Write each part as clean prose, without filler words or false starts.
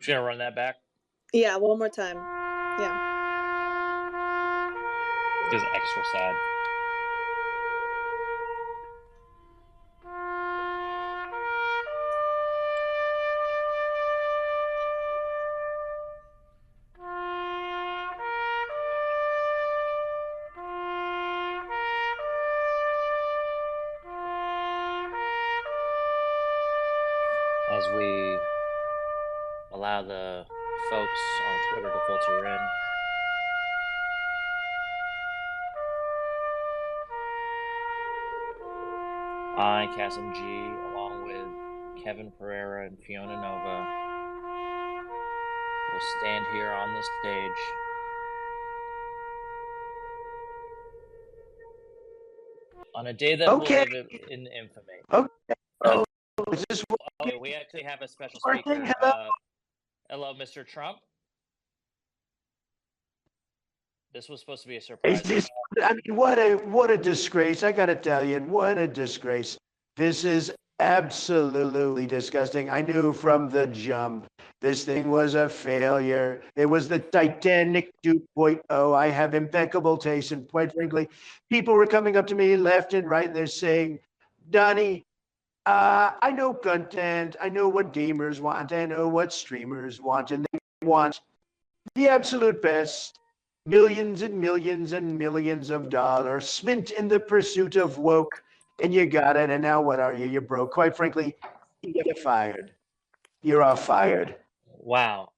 Just gonna run that back. Yeah, one more time. Yeah. Just extra sad. As we allow the folks on Twitter to filter in. I, Kasim G, along with Kevin Pereira and Fiona Nova, will stand here on the stage on a day that will Okay. live in infamy. Okay. Oh, is this Oh, we actually have a special working? speaker. Hello? Hello, Mr. Trump. This was supposed to be a surprise. I mean, what a disgrace. I got to tell you, what a disgrace. This is absolutely disgusting. I knew from the jump this thing was a failure. It was the Titanic 2.0. I have impeccable taste, and quite frankly, people were coming up to me left and right, and they're saying, Donnie, I know content. I know what gamers want. I know what streamers want, and they want the absolute best. Millions and millions and millions of dollars spent in the pursuit of woke, and you got it. And now what are you? You're broke. Quite frankly, you get fired. You're all fired. Wow.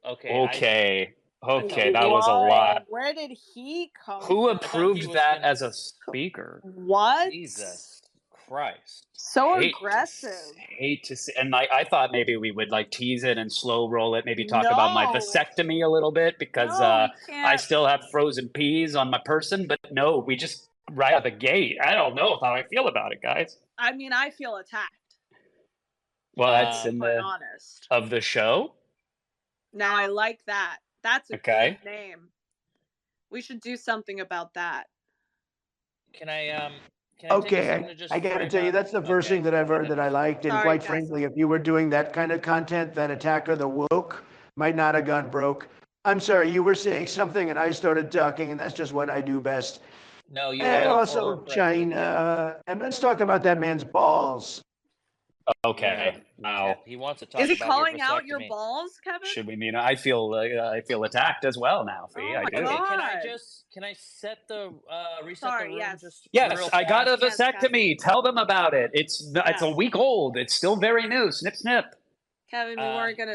Okay. Okay, that was a lot. Where did he come Who from? approved that as a speaker? What? Jesus Christ. So aggressive. Hate to see, and I thought maybe we would like tease it and slow roll it, maybe talk about my vasectomy a little bit because I still have frozen peas on my person, but no, we just right out the gate. I don't know how I feel about it, guys. I mean, I feel attacked. Well, that's in the honest of the show. Now I like that. That's a good name. We should do something about that. Can I Okay, I gotta tell you, that's the first thing that I've heard that I liked. And quite frankly, if you were doing that kind of content, that Attack of the Woke might not have gone broke. I'm sorry, you were saying something and I started talking, and that's just what I do best. No, you and also China. And let's talk about that man's balls. Okay. Now he wants to talk. Is he calling out your balls, Kevin? Should we mean? I feel attacked as well now. Fee, I do. Can I set the reset the room? Yes, I got a vasectomy. Tell them about it. It's a week old. It's still very new. Snip, snip. Kevin,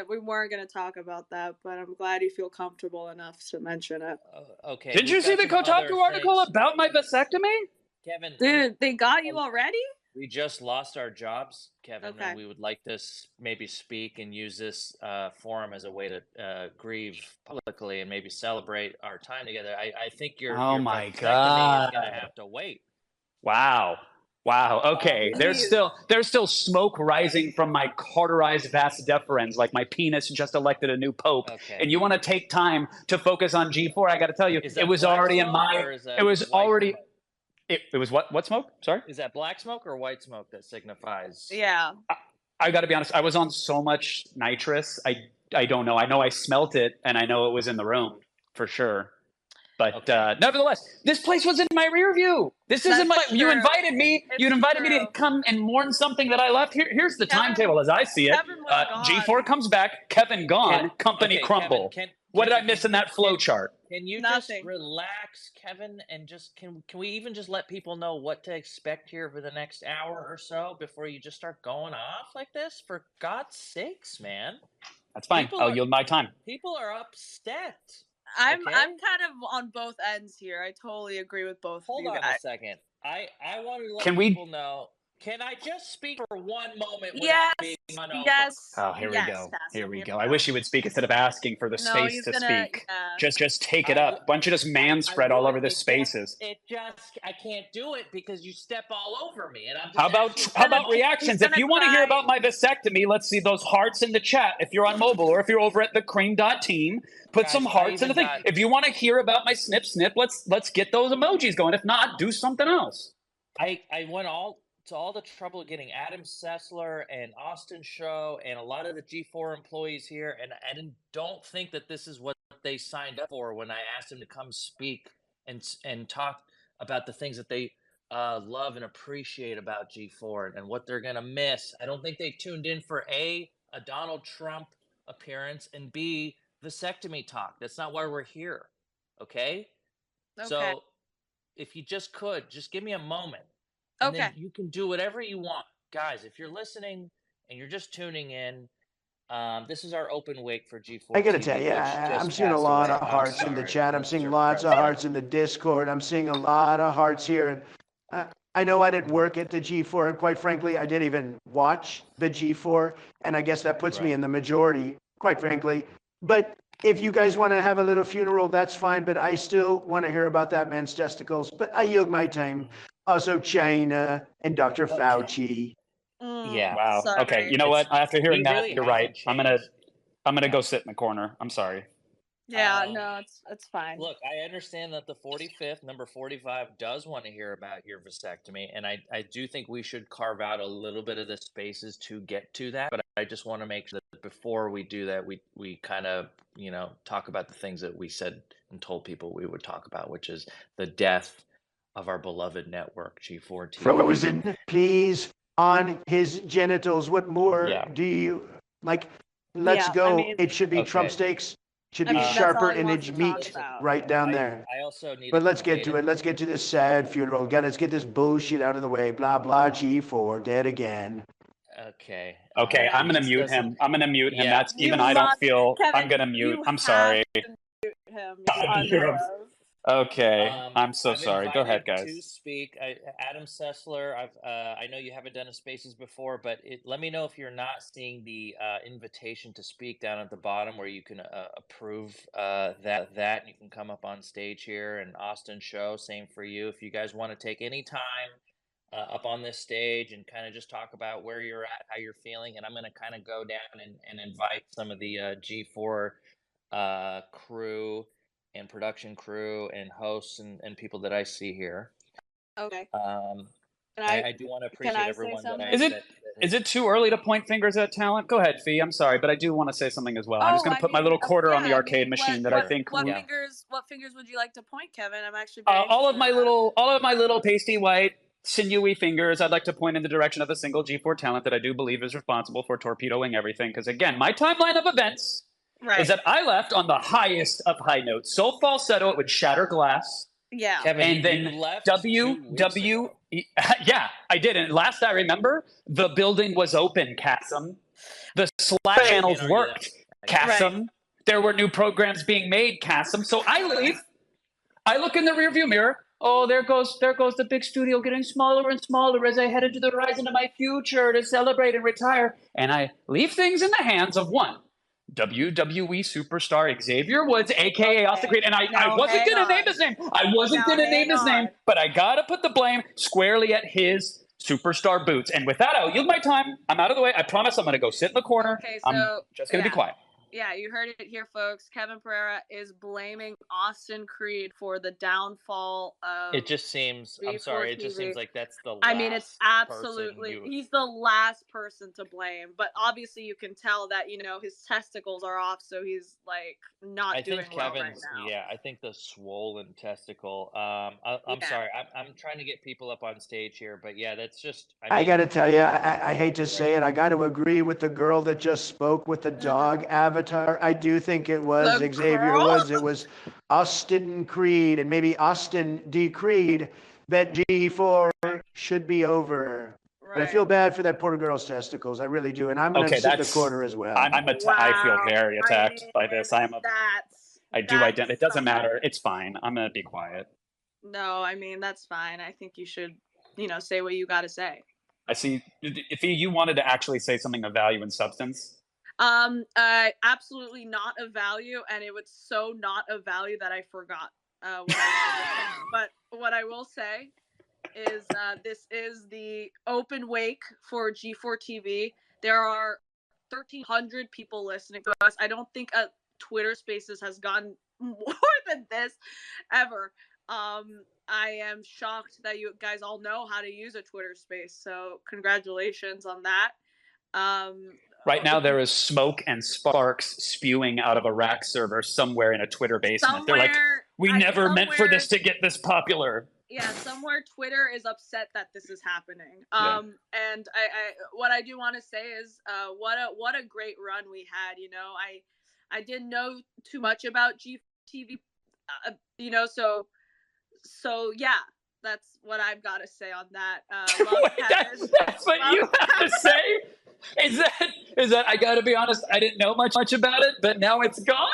we weren't gonna talk about that, but I'm glad you feel comfortable enough to mention it. Okay. Did you see the Kotaku article about my vasectomy? Kevin, dude, they got you already? We just lost our jobs, Kevin, and we would like to maybe speak and use this forum as a way to grieve publicly and maybe celebrate our time together. I think your my God is gonna have to wait. Wow. Okay. There's still smoke rising from my cauterized vas deferens, like my penis just elected a new pope. Okay. And you want to take time to focus on G4? I got to tell you, it was already in my. It was already. It was what smoke? Sorry? Is that black smoke or white smoke that signifies? Yeah. I got to be honest. I was on so much nitrous. I don't know. I know I smelt it, and I know it was in the room for sure. But nevertheless, this place was in my rear view. This isn't my. True. You invited me. You invited me to come and mourn something that I left. Here's the timetable as I see it. G4 comes back. Kevin gone. Company crumble. What did I miss in that flow chart? Can you just relax, Kevin, and just can we even just let people know what to expect here for the next hour or so before you just start going off like this? For God's sakes, man. That's fine. I'll yield my time. People are upset. I'm kind of on both ends here. I totally agree with both of you guys. Hold on a second. I want to let people know. Can I just speak for one moment without being run over? Yes. Oh, here we go. Here we go. I wish you would speak instead of asking for the space to speak. Just take it up. Why don't you just man spread all over the spaces? I can't do it because you step all over me. And I'm just how about reactions? If you want to hear about my vasectomy, let's see those hearts in the chat. If you're on mobile or if you're over at the cream.team, put some hearts in the thing. If you want to hear about my snip, let's get those emojis going. If not, do something else. I went all to all the trouble getting Adam Sessler and Austin Show and a lot of the G4 employees here, and I don't think that this is what they signed up for when I asked them to come speak and talk about the things that they love and appreciate about G4 and what they're gonna miss. I don't think they tuned in for a Donald Trump appearance, and B, vasectomy talk. That's not why we're here. Okay. Okay. So if you just give me a moment, and then Okay. you can do whatever you want. Guys, if you're listening and you're just tuning in, this is our open wake for G4 I gotta TV, tell you, which I'm just seeing a passed lot away. of I'm hearts in the sorry, chat. I'm seeing Mr. lots of President. hearts in the Discord. I'm seeing a lot of hearts here. And I know I didn't work at the G4, and quite frankly, I didn't even watch the G4, and I guess that puts me in the majority, quite frankly. But if you guys want to have a little funeral, that's fine, but I still want to hear about that man's testicles. But I yield my time. Also, China and Dr. Fauci. Yeah. Wow. Sorry. Okay. You know what? After hearing He that, really you're right. hasn't I'm gonna changed. go sit in the corner. I'm sorry. Yeah, no, it's fine. Look, I understand that the 45th, number 45, does want to hear about your vasectomy, and I do think we should carve out a little bit of the spaces to get to that. But I just want to make sure that before we do that, we kind of, talk about the things that we said and told people we would talk about, which is the death of our beloved network, G4 TV. Frozen, please, on his genitals. What more Yeah. do you like? Let's Yeah, go. I mean, It should be Trump Okay. steaks. Should I be mean, that's sharper all he wants image to talk meat about. right down there. I also need But to let's convey get to it. Let's get to this sad funeral. Let's get this bullshit out of the way. Blah blah. G4 dead again. Okay. Okay. Yeah. I'm gonna This mute doesn't- him. I'm gonna mute him. Yeah. That's You even I don't must- feel. Kevin, I'm gonna mute. you I'm have sorry. to mute him. You're unheard of. Okay. I'm so I've sorry. Go ahead, invited guys. to speak. Adam Sessler. I know you haven't done a spaces before, but let me know if you're not seeing the invitation to speak down at the bottom, where you can approve that. And you can come up on stage here. And Austin Show, same for you. If you guys want to take any time up on this stage and kind of just talk about where you're at, how you're feeling, and I'm going to kind of go down and invite some of the G4 crew and production crew and hosts and people that I see here. Okay. I do want to appreciate everyone that I Is it too early to point fingers at talent? Go ahead, Fee. I'm sorry, but I do want to say something as well. I'm just going to put my little quarter on the arcade machine that I think. What fingers would you like to point, Kevin? I'm actually very all of my little pasty white sinewy fingers. I'd like to point in the direction of a single G4 talent that I do believe is responsible for torpedoing everything. Because again, my timeline of events is that I left on the highest of high notes, so falsetto it would shatter glass. Yeah. Kevin, and then you left yeah, I did. And last I remember, the building was open, Cassim. The Slack channels worked, Cassim. Right. There were new programs being made, Cassim. So I leave. I look in the rearview mirror. Oh, there goes the big studio getting smaller and smaller as I head into the horizon of my future to celebrate and retire. And I leave things in the hands of one WWE superstar Xavier Woods, aka Off the Grid. And I wasn't going to name his name. I wasn't going to name his name, but I got to put the blame squarely at his superstar boots. And with that, I'll yield my time. I'm out of the way. I promise I'm going to go sit in the corner. Okay, so, I'm just going to be quiet. Yeah, you heard it here, folks. Kevin Pereira is blaming Austin Creed for the downfall of. It just seems. I'm sorry. It just seems like that's the last. I mean, it's absolutely. He's the last person to blame, but obviously you can tell that his testicles are off, so he's like not doing well right now. Yeah, I think the swollen testicle. I'm sorry. I'm trying to get people up on stage here, but yeah, that's just. I got to tell you, I hate to say it. I got to agree with the girl that just spoke with the dog avatar. I do think it was Xavier Woods. It was Austin Creed, and maybe Austin decreed that G4 should be over. Right. But I feel bad for that poor girl's testicles. I really do. And I'm going to sit in the corner as well. I feel very attacked by this. I do identify. It doesn't matter. It's fine. I'm going to be quiet. No, I mean, that's fine. I think you should, say what you got to say. I see. If you wanted to actually say something of value and substance. Absolutely not of value, and it was so not of value that I forgot what I was But what I will say is this is the open wake for G4 TV. There are 1,300 people listening to us. I don't think Twitter Spaces has gotten more than this ever. I am shocked that you guys all know how to use a Twitter Space. So congratulations on that. Right now, there is smoke and sparks spewing out of a rack server somewhere in a Twitter basement. They're like, we never meant for this to get this popular. Yeah, somewhere Twitter is upset that this is happening. Yeah. And I what I do want to say is, what a great run we had. You know, I didn't know too much about GTV, you know, so yeah, that's what I've got to say on that. Wait, that's what you have to say? Is that I gotta be honest, I didn't know much about it, but now it's gone?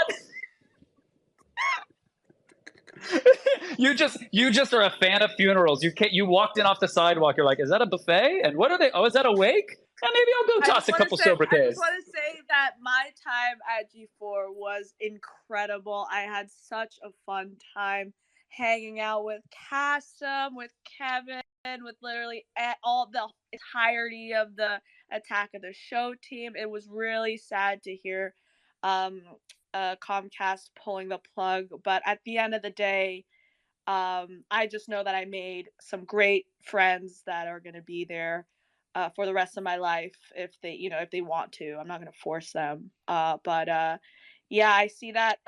You just are a fan of funerals. You walked in off the sidewalk, you're like, is that a buffet? And what are they? Oh, is that a wake? Maybe I'll go toss a couple sobriquets. I just want to say that my time at G4 was incredible. I had such a fun time hanging out with Cassim, with Kevin, with literally all the entirety of the Attack of the Show team. It was really sad to hear Comcast pulling the plug, but at the end of the day, I just know that I made some great friends that are going to be there for the rest of my life if they want to. I'm not going to force them. But yeah, I see that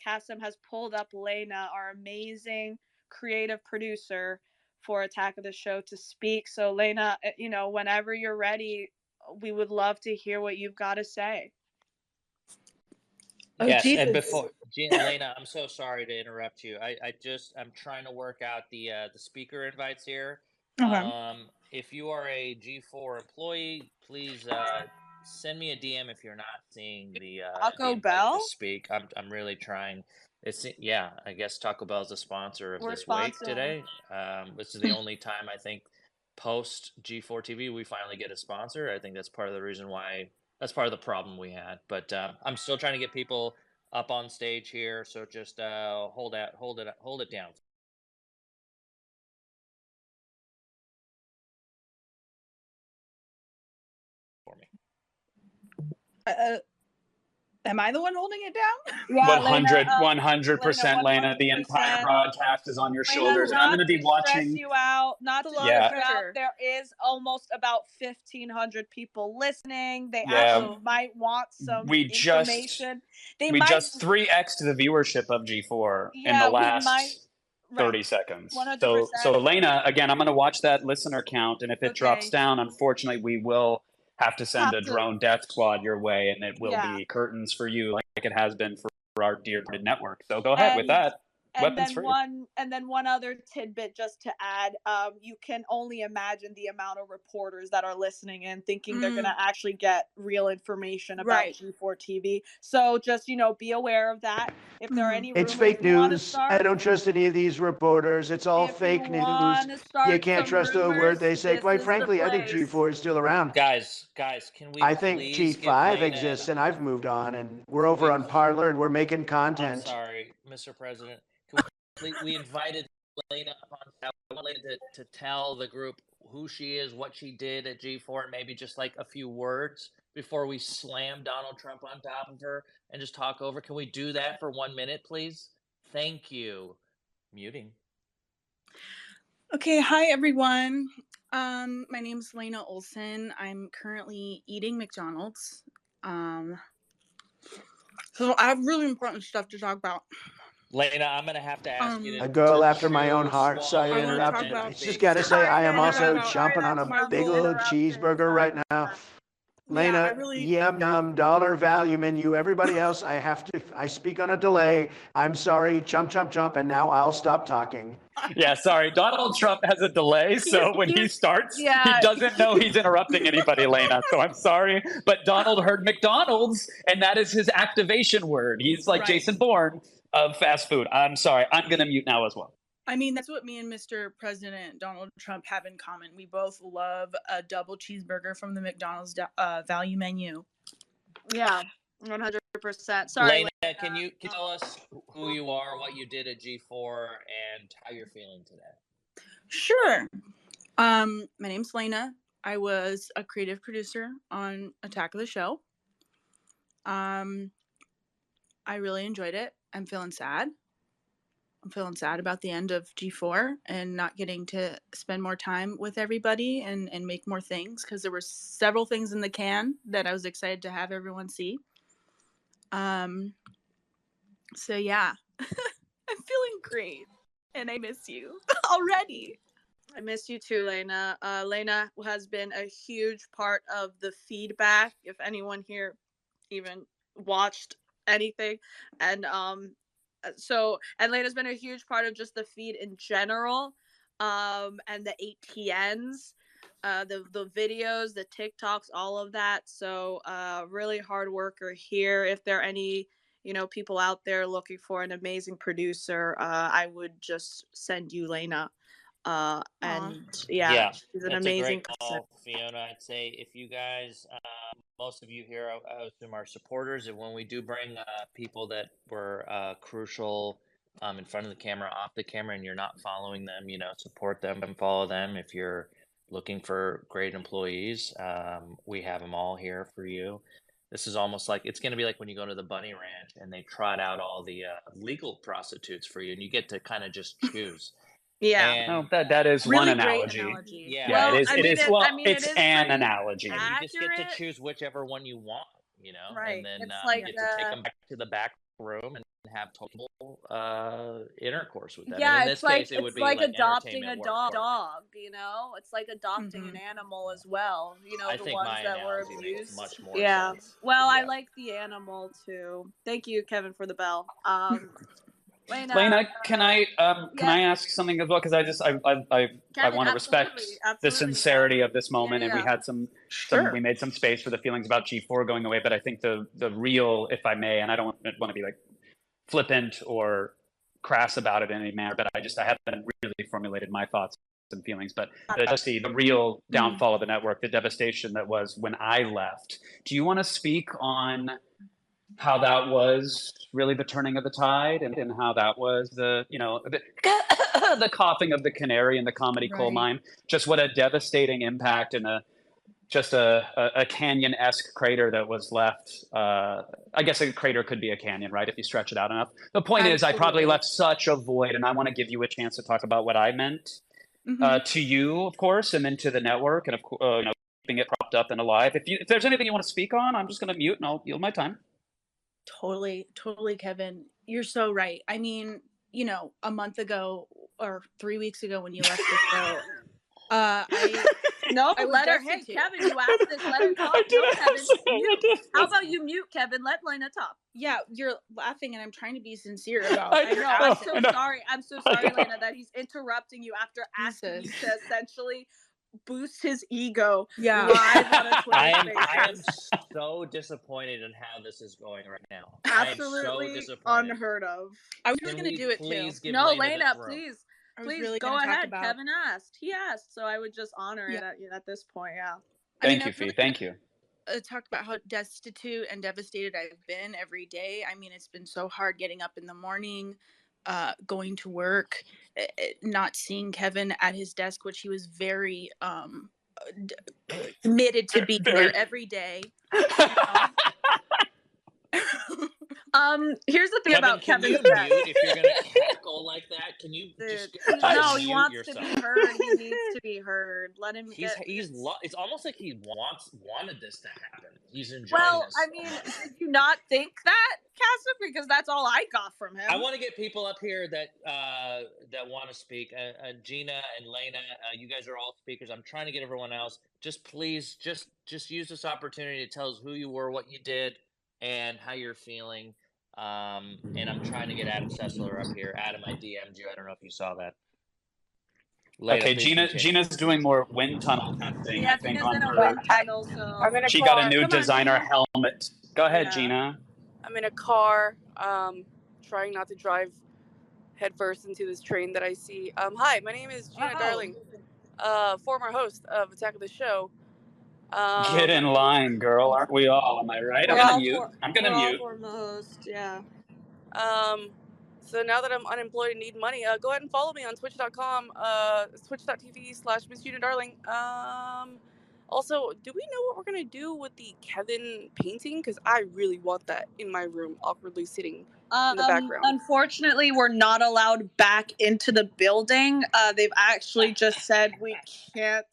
Cassim has pulled up Lena, our amazing creative producer for Attack of the Show, to speak. So Lena, whenever you're ready, we would love to hear what you've got to say. Oh, yes, Jesus. And before Lena, I'm so sorry to interrupt you. I'm trying to work out the speaker invites here. Okay. If you are a G4 employee, please send me a DM if you're not seeing the Taco Bell to speak. I'm really trying. I guess Taco Bell is a sponsor of this wake today. This is the only time I think post G4 TV we finally get a sponsor. I think that's part of the reason why. That's part of the problem we had, but I'm still trying to get people up on stage here. So just hold it down for me. Am I the one holding it down? Yeah, 100%, Lena. The entire broadcast is on your shoulders. And I'm going to be watching you out. Not to stress you out. There is almost about 1,500 people listening. They actually might want some information. We just 3x'd the viewership of G4 in the last 30 seconds. 100%. So Lena, again, I'm going to watch that listener count, and if it drops down, unfortunately, we will have to send a drone death squad your way, and it will be curtains for you, like it has been for our dear network. So go ahead with that. And then one other tidbit just to add, you can only imagine the amount of reporters that are listening and thinking they're going to actually get real information about G4 TV. So just, be aware of that. If there are any rumors, it's fake news. I don't trust any of these reporters. It's all fake news. You can't trust a word they say. Quite frankly, I think G4 is still around. Guys, can we? I think G5 exists, and I've moved on, and we're over on Parler, and we're making content. I'm sorry, Mr. President. We invited Lena up on stage. I want Lena to tell the group who she is, what she did at G4, and maybe just like a few words before we slam Donald Trump on top of her and just talk over. Can we do that for 1 minute, please? Thank you. Muting. Okay, hi everyone. My name's Lena Olson. I'm currently eating McDonald's. So I have really important stuff to talk about. Lena, I'm going to have to ask you to... A girl after my own heart. Sorry to interrupt. I just got to say, I am also chomping on a big old cheeseburger right now. Lena, yum, yum, dollar value menu. Everybody else, I speak on a delay. I'm sorry, chump, chump, chump, and now I'll stop talking. Yeah, sorry. Donald Trump has a delay, so when he starts, he doesn't know he's interrupting anybody, Lena. So I'm sorry, but Donald heard McDonald's, and that is his activation word. He's like Jason Bourne of fast food. I'm sorry. I'm going to mute now as well. I mean, that's what me and Mr. President Donald Trump have in common. We both love a double cheeseburger from the McDonald's value menu. Yeah, 100%. Sorry, Lena, can you tell us who you are, what you did at G4, and how you're feeling today? Sure. My name's Lena. I was a creative producer on Attack of the Show. I really enjoyed it. I'm feeling sad. I'm feeling sad about the end of G4 and not getting to spend more time with everybody and make more things, because there were several things in the can that I was excited to have everyone see. So yeah, I'm feeling great, and I miss you already. I miss you too, Lena. Lena has been a huge part of the feedback. If anyone here even watched anything, and Lena's been a huge part of just the feed in general, and the ATNs, the videos, the TikToks, all of that. So, really hard worker here. If there are any people out there looking for an amazing producer, I would just send you Lena. And Yeah, she's an it's a amazing great person. call, Fiona. I'd say if you guys, most of you here, I assume are supporters, and when we do bring people that were crucial in front of the camera, off the camera, and you're not following them, support them and follow them. If you're looking for great employees, we have them all here for you. This is almost like it's going to be like when you go to the bunny ranch and they trot out all the legal prostitutes for you, and you get to kind of just choose. Yeah. And that is Really one great analogy. yeah, Yeah. Well, it is. It is. Well, it's it is an pretty analogy. and you just get to accurate. choose whichever one you want, Right. and then It's you like get to take them back to the back room and have total intercourse with them. yeah, And in this case, it would be like adopting a entertainment work. dog. It's like adopting an animal as well. I the think ones my that were analogy makes abused. much more Yeah. sense. Well, I Yeah. like the animal too. Thank you, Kevin, for the bell. Lena, can I yes. ask something as well? Because I Kevin, want to respect absolutely, the absolutely, sincerity yeah. of this moment, Yeah, and we yeah. had some we made some space for the feelings about G4 going away. But I think the real, if I may, and I don't want to be like flippant or crass about it in any manner, but I haven't really formulated my thoughts and feelings. But the real downfall of the network, the devastation that was when I left. Do you want to speak on how that was really the turning of the tide, and how that was the the coughing of the canary in the comedy coal mine? Just what a devastating impact, and a canyon-esque crater that was left. I guess a crater could be a canyon, right, if you stretch it out enough. The point is, I probably left such a void, and I want to give you a chance to talk about what I meant to you, of course, and then to the network, and of course, keeping it propped up and alive. If there's anything you want to speak on, I'm just going to mute and I'll yield my time. Totally, Kevin. You're so right. I mean, a month ago or 3 weeks ago when you left the show, I let her. Hey, Kevin, you asked this. Let her talk. No, Kevin, mute. How about you mute, Kevin? Let Lena talk. Yeah, you're laughing, and I'm trying to be sincere about. I know. I'm so sorry, Lena, that he's interrupting you after asking you to essentially boost his ego live on a Twitter I am so disappointed in how this is going right now. Absolutely so unheard of. I was going to do it too. No, Lena, please really go ahead. Kevin asked. He asked, so I would just honor it at this point. Yeah. Thank you, Fee. Thank you. Talk about how destitute and devastated I've been every day. I mean, it's been so hard getting up in the morning, going to work, not seeing Kevin at his desk, which he was very committed to be there every day. Here's the thing about Kevin. Can you mute if you're gonna cackle like that? Can you just he wants yourself? To be heard. He needs to be heard. Let him. It's almost like he wanted this to happen. He's enjoying this. I mean, did you not think that, Cassie? Because that's all I got from him. I want to get people up here that want to speak. Gina and Lena, you guys are all speakers. I'm trying to get everyone else. Just please, just use this opportunity to tell us who you were, what you did, and how you're feeling. And I'm trying to get Adam Sessler up here. Adam, I DM'd you. I don't know if you saw that. Lena, okay, Gina's doing more wind tunnel testing. Yeah, I think Gina's on in a her. wind tunnel, so She got a new designer helmet. Go ahead, Gina. I'm in a car, trying not to drive headfirst into this train that I see. Hi, my name is Gina Darling, former host of Attack of the Show. Get in line, girl. Aren't we all? Am I right? I'm gonna mute. I'm gonna mute. Foremost, yeah. So now that I'm unemployed and need money, go ahead and follow me on twitch.com, twitch.tv/MissGinaDarling. Also, do we know what we're going to do with the Kevin painting? Because I really want that in my room, awkwardly sitting in the background. Unfortunately, we're not allowed back into the building. They've actually just said we can't.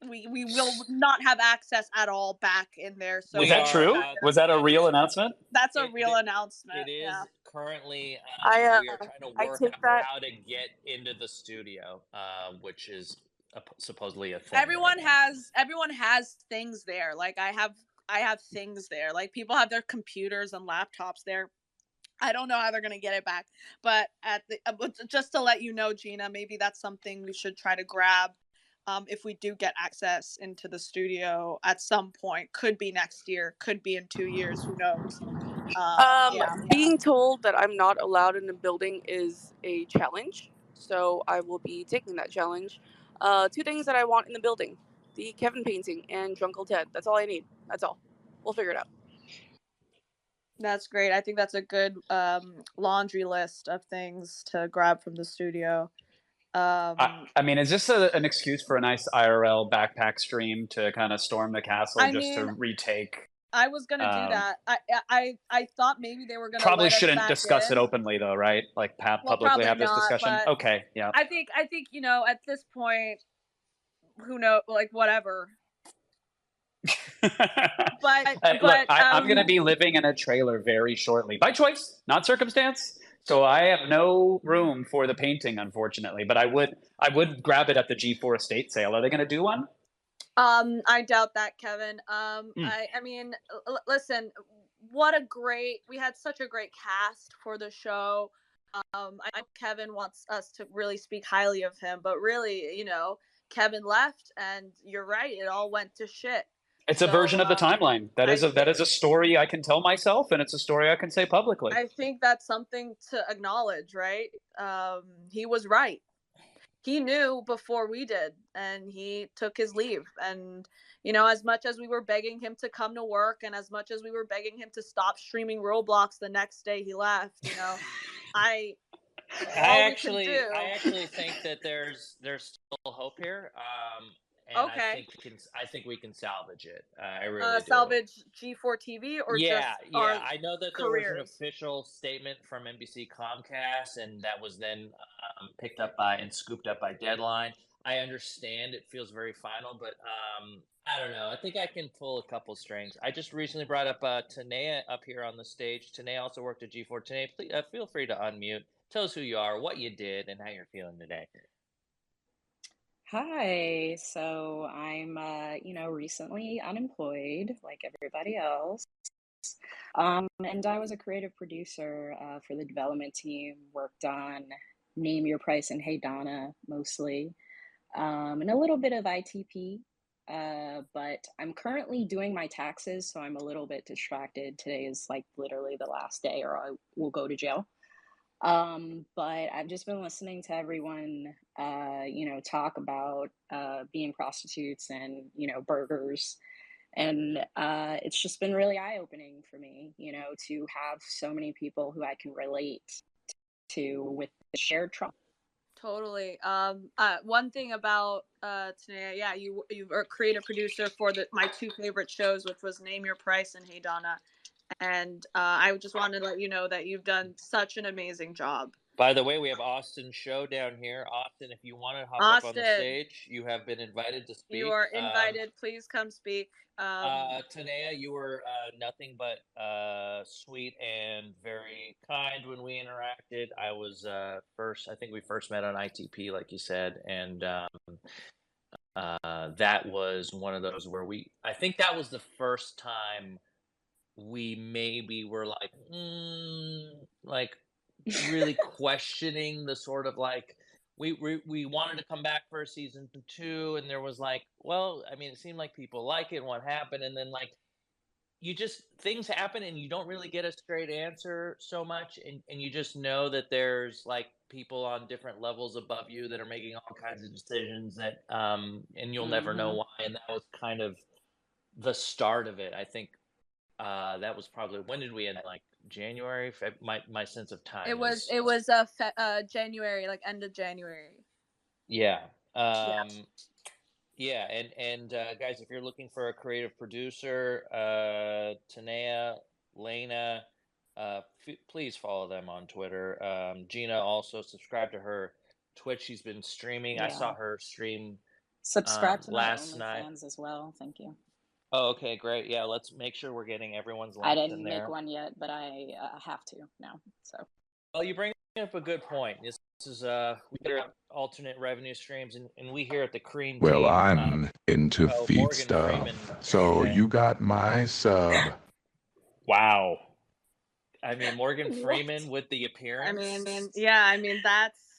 We will not have access at all back in there. So Is that true? Was that a real announcement? That's a real announcement. It is yeah. currently. I We are trying to I work take out that. how to get into the studio, which is supposedly a thing. Everyone has things there. Like I have things there. Like people have their computers and laptops there. I don't know how they're gonna get it back, but just to let you know, Gina, maybe that's something we should try to grab. If we do get access into the studio at some point, could be next year, could be in 2 years, who knows? Being told that I'm not allowed in the building is a challenge, so I will be taking that challenge. 2 things that I want in the building: the Kevin painting and Drunkle Ted. That's all I need. That's all. We'll figure it out. That's great. I think that's a good laundry list of things to grab from the studio. I mean, is this an excuse for a nice IRL backpack stream to kind of storm the castle to retake? I was gonna do that. I thought maybe they were gonna probably let us shouldn't back discuss in. it openly though, right? Like publicly probably have this not, discussion. but Okay, yeah. I think at this point, who knows? Like whatever. Look, I'm going to be living in a trailer very shortly, by choice, not circumstance. So I have no room for the painting, unfortunately. But I would grab it at the G4 estate sale. Are they going to do one? I doubt that, Kevin. I mean, listen, we had such a great cast for the show. I know Kevin wants us to really speak highly of him, but really, Kevin left, and you're right, it all went to shit. It's a version of the timeline. That is a story I can tell myself, and it's a story I can say publicly. I think that's something to acknowledge, right? He was right. He knew before we did, and he took his leave. And as much as we were begging him to come to work, and as much as we were begging him to stop streaming Roblox the next day he left, I actually think that there's still hope here. And okay. I think we can salvage it. I really do. Salvage G4 TV or yeah. our I know that there was an official statement from NBC Comcast, and that was then picked up by and scooped up by Deadline. I understand it feels very final, but I don't know. I think I can pull a couple strings. I just recently brought up Tanea up here on the stage. Tanea also worked at G4. Tanea, please feel free to unmute. Tell us who you are, what you did, and how you're feeling today. Hi, so I'm, recently unemployed like everybody else. And I was a creative producer for the development team, worked on Name Your Price and Hey Donna mostly, and a little bit of ITP. But I'm currently doing my taxes, so I'm a little bit distracted. Today is like literally the last day, or I will go to jail. But I've just been listening to everyone, talk about being prostitutes and, burgers. And it's just been really eye-opening for me, to have so many people who I can relate to with the shared trauma. Totally. One thing about Tanea, yeah, you are a creative producer for my 2 favorite shows, which was Name Your Price and Hey Donna. And I just wanted to let you know that you've done such an amazing job. By the way, we have Austin's show down here. Austin, if you want to hop up on the stage, you have been invited to speak. You are invited. Please come speak. Tanea, you were nothing but sweet and very kind when we interacted. I was I think we first met on ITP, like you said, and that was one of those where I think that was the first time we maybe were like really questioning the sort of like we wanted to come back for a season 2, and there was it seemed like people like it and what happened, and then things happen and you don't really get a straight answer so much, and you just know that there's people on different levels above you that are making all kinds of decisions that and you'll never know why, and that was kind of the start of it. I think that was probably, when did we end? January? My sense of time. It was January, end of January. Yeah. Yeah. And guys, if you're looking for a creative producer, Tanea, Lena, please follow them on Twitter. Gina, also subscribe to her Twitch. She's been streaming. I saw Yeah. her stream Subscribe to my last night. OnlyFans as well. Thank you. Oh, okay, great. Yeah, let's make sure we're getting everyone's I links in didn't there. make one yet, but I have to now. So. Well, you bring up a good point. This is we get alternate revenue streams, and we here at the Cream Well, team. I'm into feet Morgan stuff, Freeman, so okay. you got my sub. Wow. I mean, Morgan Freeman with the appearance. I mean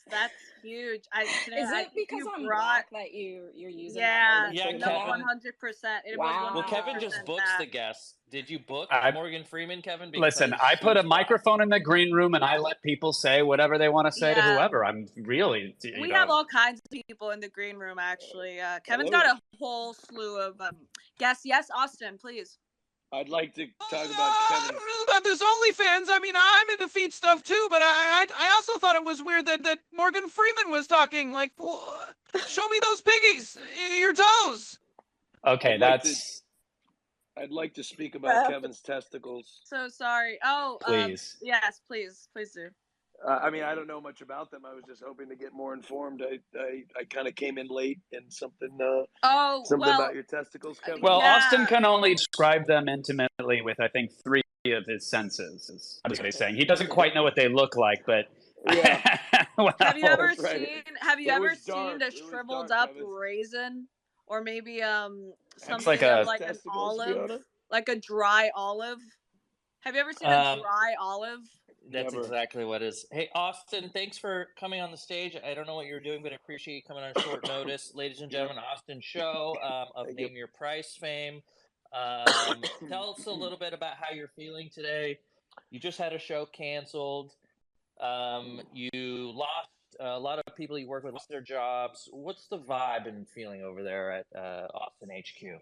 that's huge. Is it because I'm black that you're using Yeah, that Morgan no, Freeman? 100%. It Wow. was 100%. Well, Kevin just books that. the guests. Did you book Morgan Freeman, Kevin? Listen, Because I put a she's black. microphone in the green room and I let people say whatever they want to say to Yeah. whoever. I'm really, We have all kinds of people in the green room, actually. Kevin's got a whole slew of guests. Yes, Austin, please. I'd like to talk about Kevin. I don't know about this OnlyFans. I mean, I'm into feet stuff too, but I also thought it was weird that Morgan Freeman was talking. Like, show me those piggies, your toes. Okay, I'd like to speak about Kevin's testicles. So sorry. Oh, please. Yes, please do. I mean, I don't know much about them. I was just hoping to get more informed. I kind of came in late and something about your testicles, Kevin. Well, Austin can only describe them intimately with, I think, 3 of his senses. That's what he's saying. He doesn't quite know what they look like, but yeah. Well, have you ever seen a shriveled up raisin, or maybe something like an olive, like a dry olive? Have you ever seen a dry olive? That's exactly what it is. Hey, Austin, thanks for coming on the stage. I don't know what you're doing, but I appreciate you coming on short notice. Ladies and gentlemen, Austin Show of Name Your Price fame. Tell us a little bit about how you're feeling today. You just had a show canceled. You lost a lot of people you work with lost their jobs. What's the vibe and feeling over there at Austin HQ?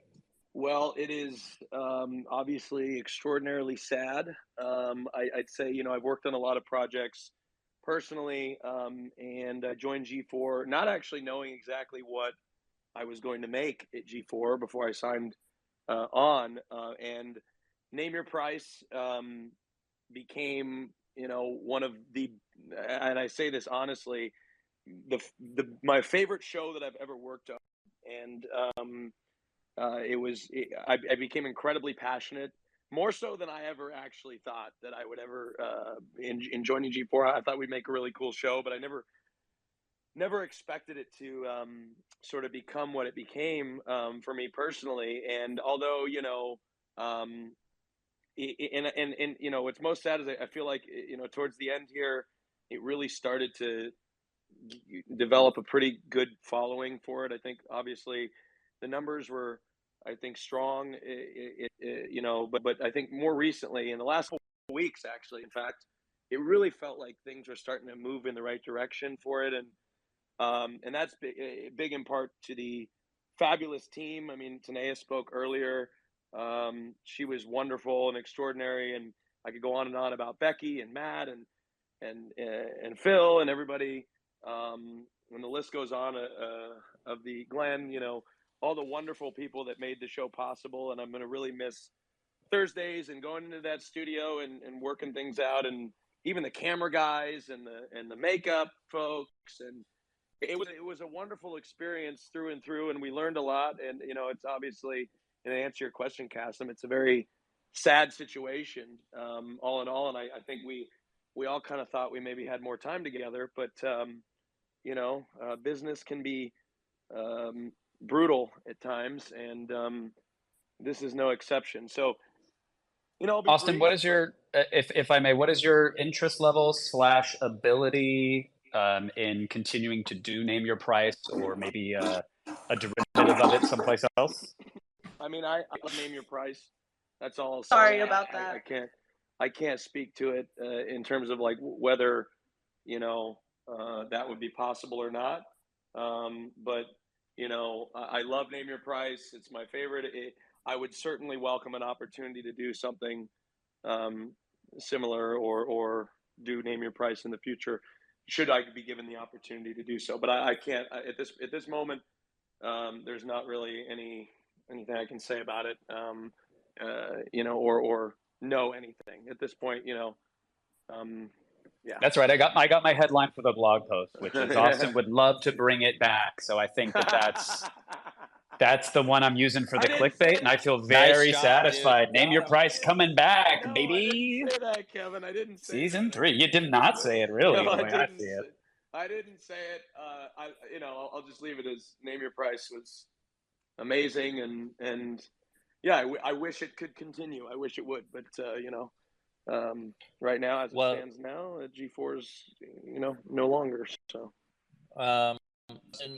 Well, it is obviously extraordinarily sad. I'd say, I've worked on a lot of projects personally, and I joined G4, not actually knowing exactly what I was going to make at G4 before I signed on. And Name Your Price became, one of the, and I say this honestly, my favorite show that I've ever worked on. And I became incredibly passionate, more so than I ever actually thought that I would ever in joining G4. I thought we'd make a really cool show, but I never expected it to sort of become what it became for me personally. And although what's most sad is I feel like towards the end here, it really started to develop a pretty good following for it. I think obviously the numbers were, I think, strong, but I think more recently in the last couple of weeks, actually, in fact, it really felt like things were starting to move in the right direction for it. And that's big in part to the fabulous team. I mean, Tanea spoke earlier. She was wonderful and extraordinary. And I could go on and on about Becky and Matt and Phil and everybody. When the list goes on of the Glenn, all the wonderful people that made the show possible. And I'm going to really miss Thursdays and going into that studio and working things out, and even the camera guys and the makeup folks. And it was a wonderful experience through and through. And we learned a lot. And, it's obviously, and to answer your question, Cassim, it's a very sad situation, all in all. And I think we all kind of thought we maybe had more time together, but, business can be brutal at times, and this is no exception. So, Austin, what is your, if I may, what is your interest level / ability in continuing to do Name Your Price, or maybe a derivative of it someplace else? I mean, I Name Your Price. That's all I'll say. Sorry about that. I can't speak to it in terms of like whether that would be possible or not. But I love Name Your Price. It's my favorite. I would certainly welcome an opportunity to do something similar or do Name Your Price in the future, should I be given the opportunity to do so. But I can't at this moment. There's not really anything I can say about it. Or know anything at this point. Yeah. That's right. I got my headline for the blog post, which is Austin would love to bring it back. So I think that's the one I'm using for the clickbait, and I feel very satisfied. Name your price coming back, No, baby. I didn't say that, Kevin. I didn't say Season that. 3. You did not say it, really. No, The way I see it. I didn't say it. I'll just leave it as name your price was amazing, and yeah, I wish it could continue. I wish it would, but right now, as it stands now, G4 is no longer. So, and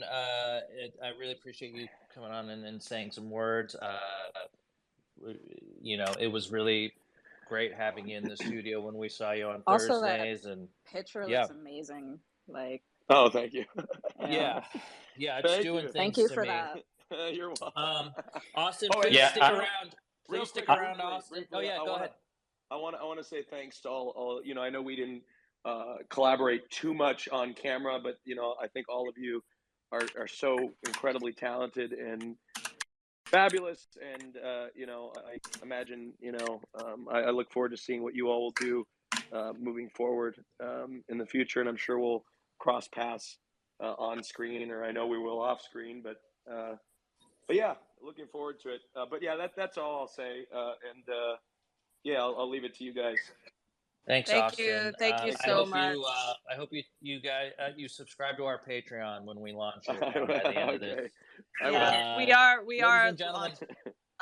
I really appreciate you coming on and saying some words. It was really great having you in the studio when we saw you on Also, Thursdays, that and picture looks amazing. Like, oh, thank you. Yeah, it's doing things. Thank you to for me. that. You're welcome. Austin, please stick around. Please stick around, Austin. Briefly, Oh yeah, go ahead. I want to say thanks to all. I know we didn't collaborate too much on camera, but I think all of you are so incredibly talented and fabulous, and I imagine I look forward to seeing what you all will do moving forward in the future, and I'm sure we'll cross paths on screen, or I know we will off screen, but yeah, looking forward to it. But yeah, that's all I'll say, and yeah, I'll leave it to you guys. Thanks, Thank Austin. you. Thank you so much. I hope you guys you subscribe to our Patreon when we launch it by the end of this. Yeah, we are. Ladies and gentlemen.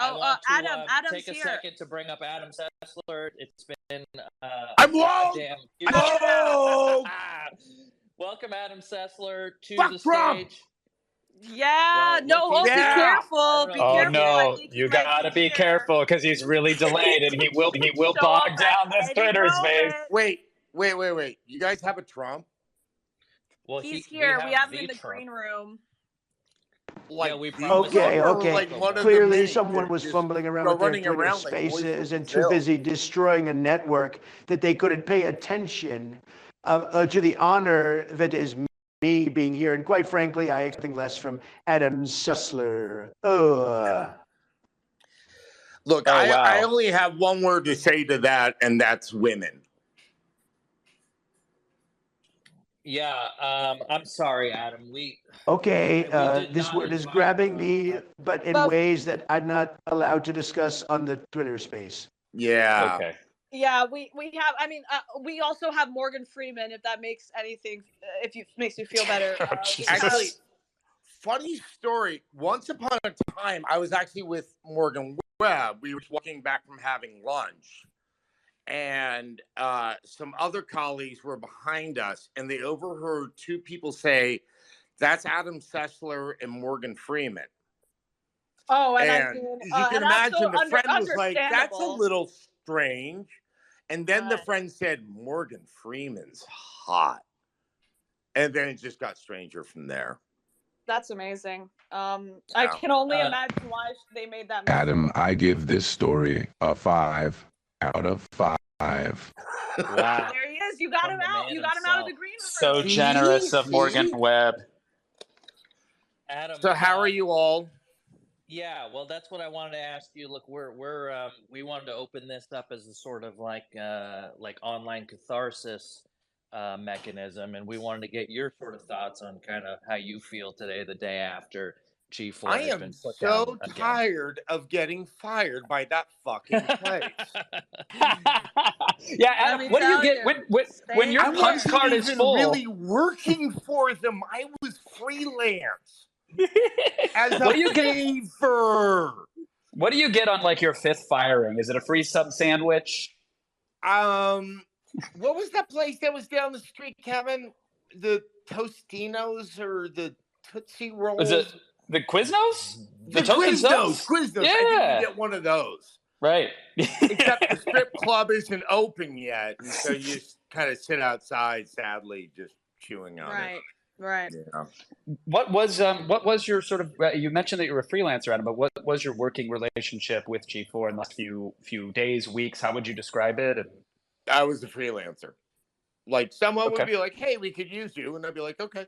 Adam's take a second to bring up Adam Sessler. It's been I'm wrong. Welcome, Adam Sessler, to Fuck the Trump. stage. Yeah, be careful. Be careful. No, you gotta be careful because he's really delayed, and he will bog down this Twitter space. Wait. You guys have a Trump? Well, he's here. We have him in the green room. Like, we okay. like Clearly, someone was fumbling around with their Twitter spaces and too busy destroying a network that they couldn't pay attention to the honor that is me being here. And quite frankly, I expect nothing less from Adam Sessler. Look, I only have one word to say to that, and that's women. Yeah, I'm sorry, Adam. This word is grabbing me, but in ways that I'm not allowed to discuss on the Twitter space. Yeah. Okay. Yeah, we have. I mean, we also have Morgan Freeman. If that makes anything, makes you feel better. Actually, funny story. Once upon a time, I was actually with Morgan Webb. We were walking back from having lunch, and some other colleagues were behind us, and they overheard two people say, "That's Adam Sessler and Morgan Freeman." Oh, and as you can imagine, the friend was like, "That's a little strange." And then the friend said, "Morgan Freeman's hot." And then it just got stranger from there. That's amazing. I can only imagine why they made that mistake. Adam, I give this story a 5 out of 5. Wow. There he is. You got him out. You got him out of the green room. So generous of Morgan Webb. Adam, so how are you all? Yeah, well, that's what I wanted to ask you. Look, we wanted to open this up as a sort of like online catharsis mechanism, and we wanted to get your sort of thoughts on kind of how you feel today, the day after G4 I has am been put so down again. tired of getting fired by that fucking place. Yeah, Adam, what do you get when your punch card is full? I wasn't even really working for them. I was freelance. As a favor. What do you get on like your 5th firing? Is it a free sub sandwich? What was that place that was down the street, Kevin? The Tostinos or the Tootsie Rolls? Was it the Quiznos? The Quiznos. Quiznos. Yeah. I didn't get one of those. Right. Except the strip club isn't open yet, and so you just kind of sit outside, sadly, just chewing on it. Right. Yeah. What was your sort of? You mentioned that you were a freelancer, Adam, but what was your working relationship with G4 in the last few days, weeks? How would you describe it? I was a freelancer. Like someone would be like, "Hey, we could use you," and I'd be like, "Okay."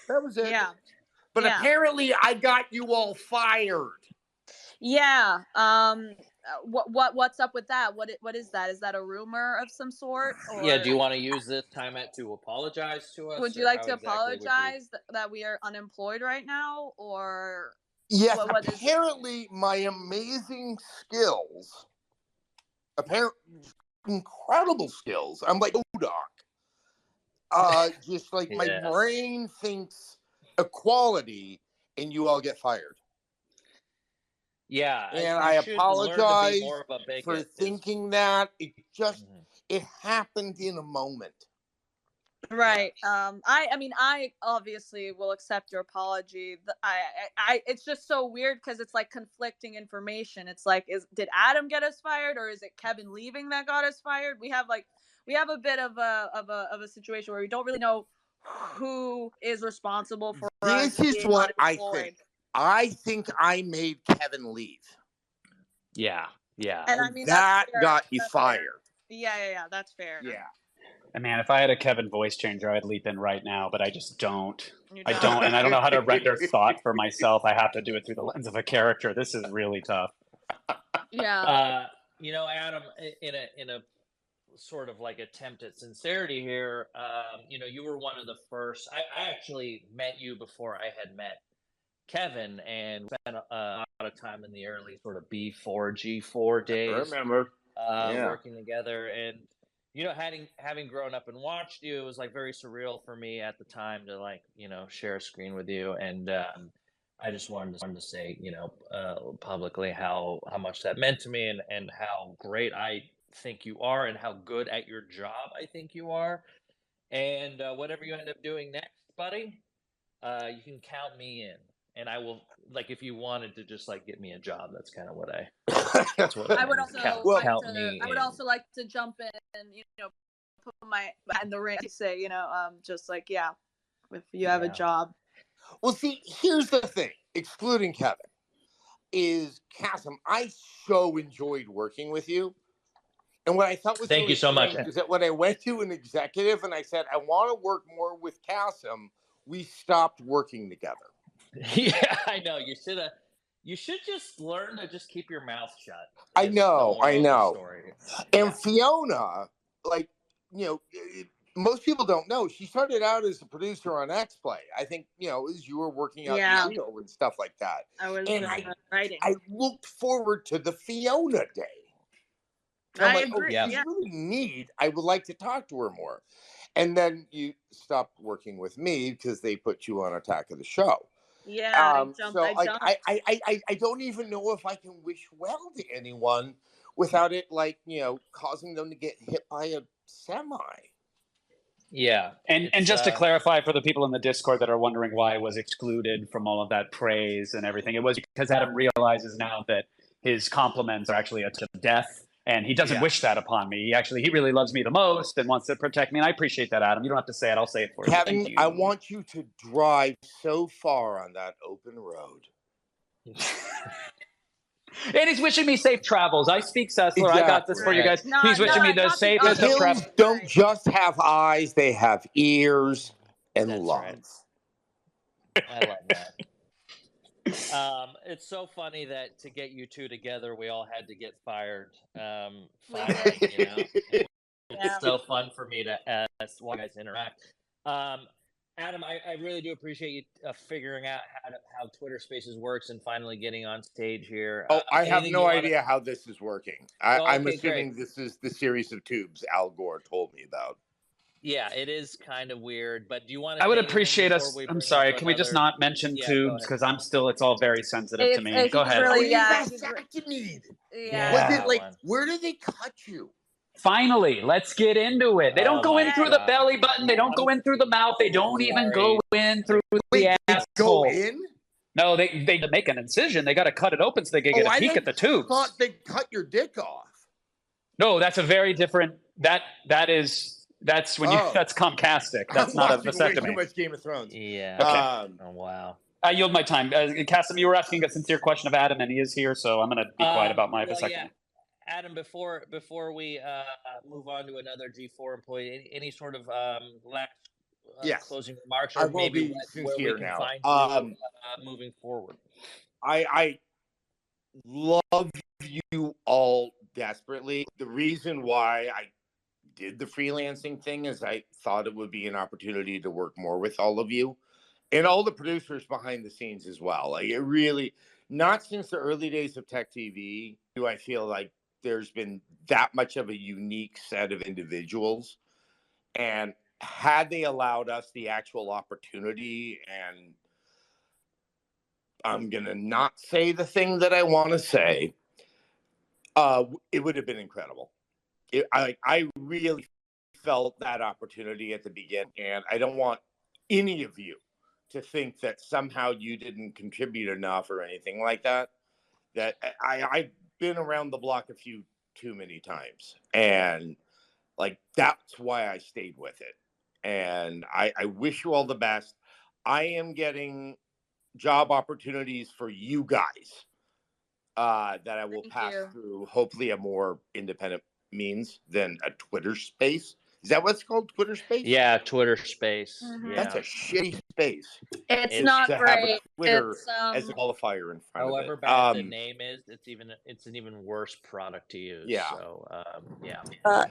That was it. Yeah. But apparently, I got you all fired. Yeah. what's up with that? What is that? Is that a rumor of some sort, Yeah, or do you want to use this time to apologize to us, would you or like how to exactly would you? apologize that we are unemployed right now, or Yes, what is it? apparently my amazing skills, apparently incredible skills. I'm like Doc. Just like my Yes. brain thinks equality, and you all get fired. Yeah, And you I should learn to be apologize more of a for bigot. thinking that. It just Mhm. it happened in a moment. Right. I mean, I obviously will accept your apology. It's just so weird because it's like conflicting information. It's like, did Adam get us fired, or is it Kevin leaving that got us fired? We have a bit of a situation where we don't really know who is responsible for us This is being what I unemployed. think. I think I made Kevin leave. Yeah. And I mean, that that's fair. got you That's fair. fired. Yeah, that's fair. Yeah. And man, if I had a Kevin voice changer, I'd leap in right now, but I just don't. You I don't, and I don't know how to render thought for myself. I have to do it through the lens of a character. This is really tough. Yeah. Adam, in a sort of like attempt at sincerity here, you were one of the first. I actually met you before I had met Kevin, and spent a lot of time in the early sort of B4 G4 I days, remember. Yeah. working together. And having grown up and watched you, it was like very surreal for me at the time to share a screen with you. And I just wanted to say publicly how much that meant to me, and how great I think you are, and how good at your job I think you are. And whatever you end up doing next, buddy, you can count me in. And I will, like, if you wanted to just like get me a job, that's kind of what that's what I would also count me I would in. also like to jump in and put my in the ring. Say just like, yeah, if you have a job. Well, see, here's the thing. Excluding Kevin, is Chasm. I so enjoyed working with you. And what I thought was Thank really you so much. strange is that when I went to an executive and I said, I want to work more with Chasm, we stopped working together. Yeah, I know. You should just learn to just keep your mouth shut. I know. And Fiona, like, most people don't know, she started out as a producer on X-Play. I think, as you were working out your deal and stuff like that. I was writing. I looked forward to the Fiona day. And I'm like, agree. Oh, she's really neat. I would like to talk to her more. And then you stopped working with me because they put you on Attack of the Show. Yeah, I jumped. I don't even know if I can wish well to anyone without it, causing them to get hit by a semi. Yeah. And just to clarify for the people in the Discord that are wondering why I was excluded from all of that praise and everything, it was because Adam realizes now that his compliments are actually a to death, and he doesn't wish that upon me. He really loves me the most and wants to protect me, and I appreciate that, Adam. You don't have to say it. I'll say it for you. Kevin, Thank you. I want you to drive so far on that open road. And he's wishing me safe travels. I speak Sessler. Exactly. I got this for you guys. He's wishing me the safest of travels. Don't just have eyes, they have ears and lungs. Right. I like that. It's so funny that to get you two together, we all had to get fired. Finally, It's so fun for me to watch you guys interact. Adam, I really do appreciate you figuring out how Twitter Spaces works and finally getting on stage here. I have no idea how this is working. I'm assuming this is the series of tubes Al Gore told me about. Yeah, it is kind of weird, but do you want to? I would appreciate us. I'm sorry. Can we just not mention tubes? Because it's all very sensitive to me. Go ahead. Really, vasectomy. Was it like, where do they cut you? Finally, let's get into it. They don't go in through the belly button. They don't go in through the mouth. They don't even go in through the asshole. Go in? No, they make an incision. They got to cut it open so they can get a peek at the tubes. I thought they cut your dick off. No, that's a very different. That's when that's Comcastic. That's not a vasectomy. Way too much Game of Thrones. Yeah. Okay. Oh wow. I yield my time. Cassim, you were asking a sincere question of Adam, and he is here, so I'm going to be quiet about my vasectomy. Yeah. Adam, before we move on to another G4 employee, any sort of last closing remarks, or maybe where we can find you moving forward? love you all desperately. The reason why I did the freelancing thing is I thought it would be an opportunity to work more with all of you and all the producers behind the scenes as well. Like it really, not since the early days of Tech TV do I feel like there's been that much of a unique set of individuals. And had they allowed us the actual opportunity, and I'm going to not say the thing that I want to say, it would have been incredible. I really felt that opportunity at the beginning, and I don't want any of you to think that somehow you didn't contribute enough or anything like that. That I've been around the block a few too many times, and like that's why I stayed with it. And I wish you all the best. I am getting job opportunities for you guys that I will pass through hopefully a more independent means than a Twitter space. Is that what it's called? Twitter space? Yeah, Twitter space. Mhm. That's a Yeah. shitty space. It's It's not to have a great. Twitter It's as a qualifier in front However of it. bad the name is, it's an even worse product to use. Yeah. So yeah.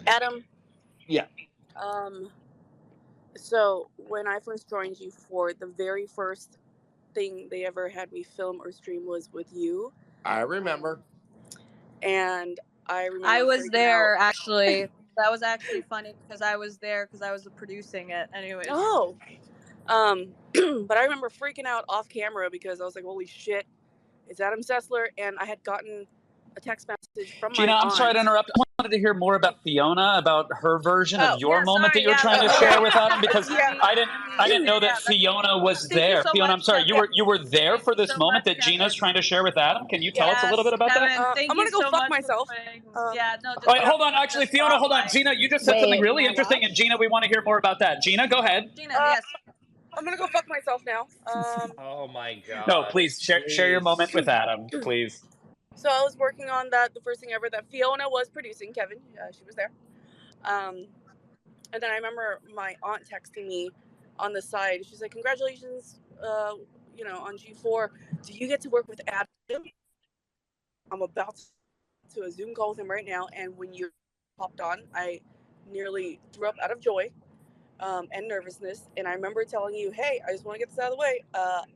Adam. Yeah. So when I first joined G4, the very first thing they ever had me film or stream was with you. I remember. And I remember I was freaking there out. actually. That was actually funny because I was there because I was producing it. Anyways. Oh. But I remember freaking out off camera because I was like, holy shit, it's Adam Sessler. And I had gotten a text message from Gina, my I'm sorry to aunt. interrupt. I wanted to hear more about Fiona, about her version of your moment that you're trying to so share with Adam, because Yeah. I didn't know that Fiona was Thank you there. so Fiona, much, I'm sorry, Kevin. you were there Thank for you this so moment much, that Gina's Kevin. trying to share with Adam. Can you tell us a little bit about Kevin, that? thank I'm gonna you go so fuck much myself. for playing. Yeah, no, just Wait, hold on. Actually, the Fiona, hold on. spotlight. Gina, you just said something Wait, really my interesting, what? and Gina, we want to hear more about that. Gina, go ahead. Gina, yes. I'm gonna go fuck myself now. Oh my god. No, please share your moment with Adam, please. So I was working on that, the first thing ever that Fiona was producing. Kevin, she was there. And then I remember my aunt texting me on the side. She's like, "Congratulations, on G4. Do you get to work with Adam?" I'm about to a Zoom call with him right now, and when you popped on, I nearly threw up out of joy and nervousness. And I remember telling you, "Hey, I just want to get this out of the way.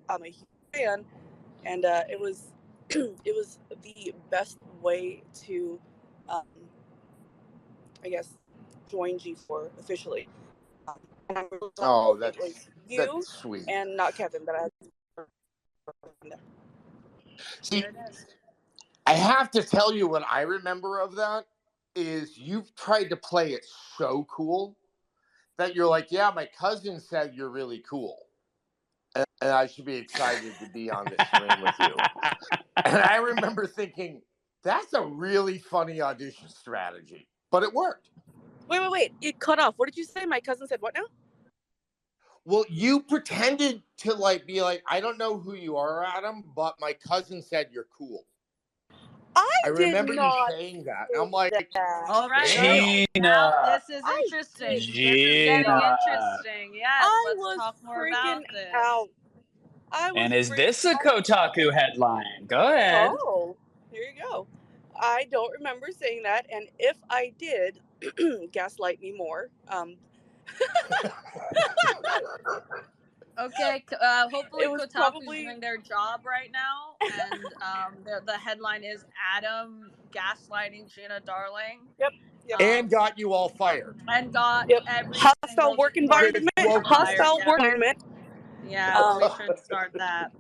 I'm a huge fan," and it was it was the best way to, I guess, join G4 officially. And I'm really glad it was you sweet. and not Kevin that I had. See, I have to tell you what I remember of that is you've tried to play it so cool that you're like, yeah, my cousin said you're really cool. And I should be excited to be on this screen with you. And I remember thinking, that's a really funny audition strategy. But it worked. Wait. It cut off. What did you say? My cousin said what now? Well, you pretended to be like, I don't know who you are, Adam, but my cousin said you're cool. I remember you saying that. And I'm like, all right, Gina. now this is interesting. Gina. This is getting interesting. Yes, let's talk more about this. Out. And is this a Kotaku headline? Go ahead. Oh, here you go. I don't remember saying that, and if I did, gaslight me more. Okay, hopefully Kotaku's doing their job right now, and the headline is Adam gaslighting Gina Darling. Yep. And got you all fired. And got every hostile work environment. Hostile work environment. Yeah, we should start that.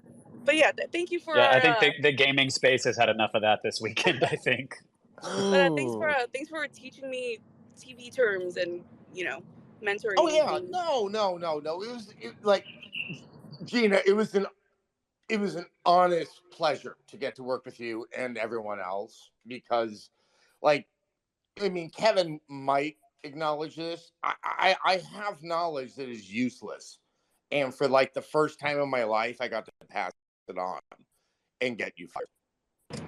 But yeah, thank you for. Yeah, I think the gaming space has had enough of that this weekend. I think. Thanks for teaching me TV terms and mentoring. Oh yeah, no. It was Gina. It was an honest pleasure to get to work with you and everyone else because, Kevin might acknowledge this. I have knowledge that is useless, and for the first time in my life, I got to pass it on and get you fired.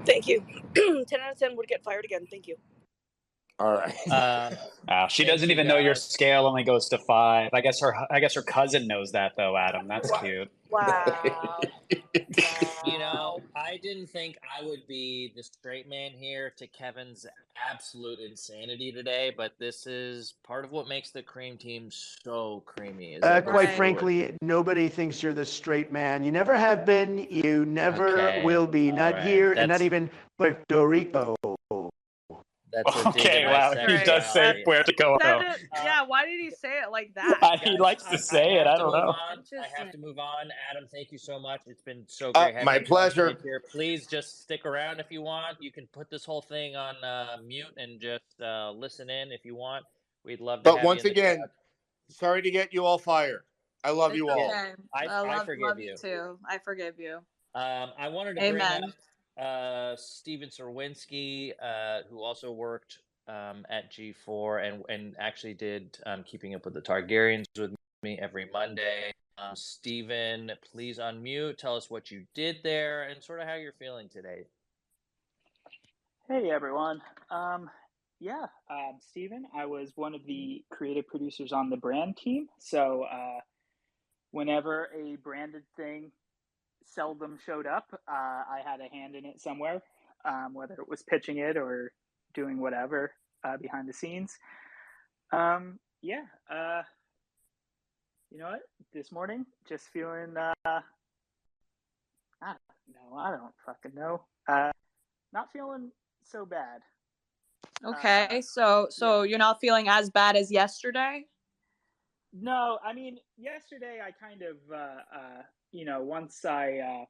Thank you. 10 out of 10 would get fired again. Thank you. All right. She doesn't even know your scale only goes to 5. I guess her cousin knows that though, Adam. That's cute. Wow. I didn't think I would be the straight man here to Kevin's absolute insanity today, but this is part of what makes the cream team so creamy. Is Quite Right. frankly, nobody thinks you're the straight man. You never have been. You never Okay. will be. All Not right. here, and not That's even Puerto Rico. that's a dig Okay, at my wow. He does say sexuality. Puerto Rico. Said it. Yeah. Why did he say it like that? He Guys, likes to say I it. have I to don't move know. on. I have Interesting. to move on. Adam, thank you so much. It's been so great having My you on pleasure. stage here. Please just stick around if you want. You can put this whole thing on mute and just listen in if you want. We'd love to But have you once in the again, crowd. sorry to get you all fired. I love It's you all. okay. I love forgive you you. too. I forgive you. I wanted to bring Amen. up Steven Serwinski, who also worked at G4 and actually did Keeping Up with the Targaryens with me every Monday. Steven, please unmute. Tell us what you did there and sort of how you're feeling today. Hey everyone. Steven, I was one of the creative producers on the brand team. So whenever a branded thing seldom showed up, I had a hand in it somewhere, whether it was pitching it or doing whatever behind the scenes. You know what? This morning, just feeling, I don't fucking know. Not feeling so bad. Okay. So you're not feeling as bad as yesterday? No, I mean, yesterday I kind of, once I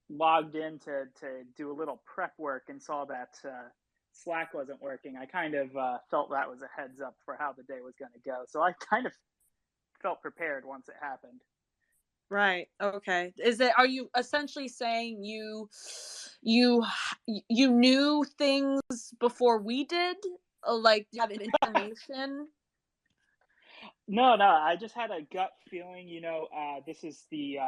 logged in to do a little prep work and saw that Slack wasn't working, I kind of felt that was a heads up for how the day was going to go. So I kind of felt prepared once it happened. Right. Okay. Are you essentially saying you knew things before we did? Like, do you have information? No, I just had a gut feeling, this is the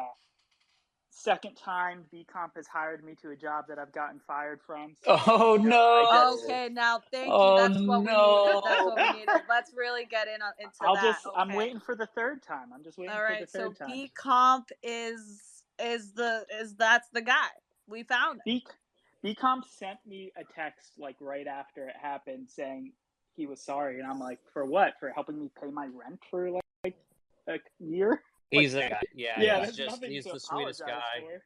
second time VComp has hired me to a job that I've gotten fired from. So, Oh no. Okay, now thank you. Oh That's what we needed. That's what we no. needed. Let's really get into that. I'm Okay. waiting for the third time. I'm just waiting All for right. the So third time. VComp that's the guy. We found him. VComp sent me a text like right after it happened saying he was sorry, and I'm like, for what? For helping me pay my rent for like a year? He's a guy. Yeah, Yeah, he's the sweetest guy. For.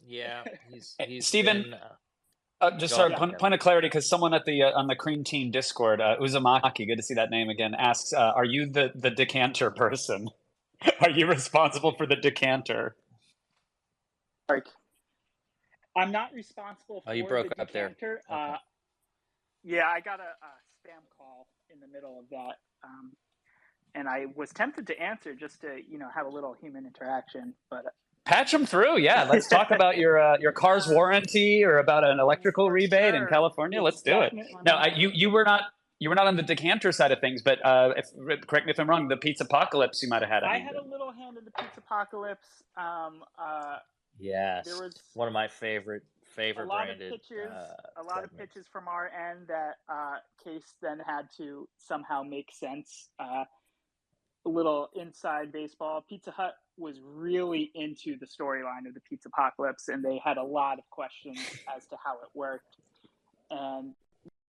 Yeah, he's Steven, been, just go sorry, ahead, point of clarity, because someone at the on the Cream Team Discord, Uzumaki, good to see that name again, asks, are you the decanter person? Are you responsible for the decanter? Like, I'm not responsible for you broke the up there. decanter. Okay. Yeah, I got a spam call in the middle of that, and I was tempted to answer just to have a little human interaction, but Patch them through, yeah. Let's talk about your car's warranty or about an electrical rebate in California. Let's do it. Now, you were not on the decanter side of things, but correct me if I'm wrong. The Pizza Apocalypse, you might have had. I had a little hand in the Pizza Apocalypse. Yes, there was one of my favorite a lot branded. A lot of pitches from our end that Case then had to somehow make sense. A little inside baseball. Pizza Hut was really into the storyline of the Pizza Apocalypse, and they had a lot of questions as to how it worked. And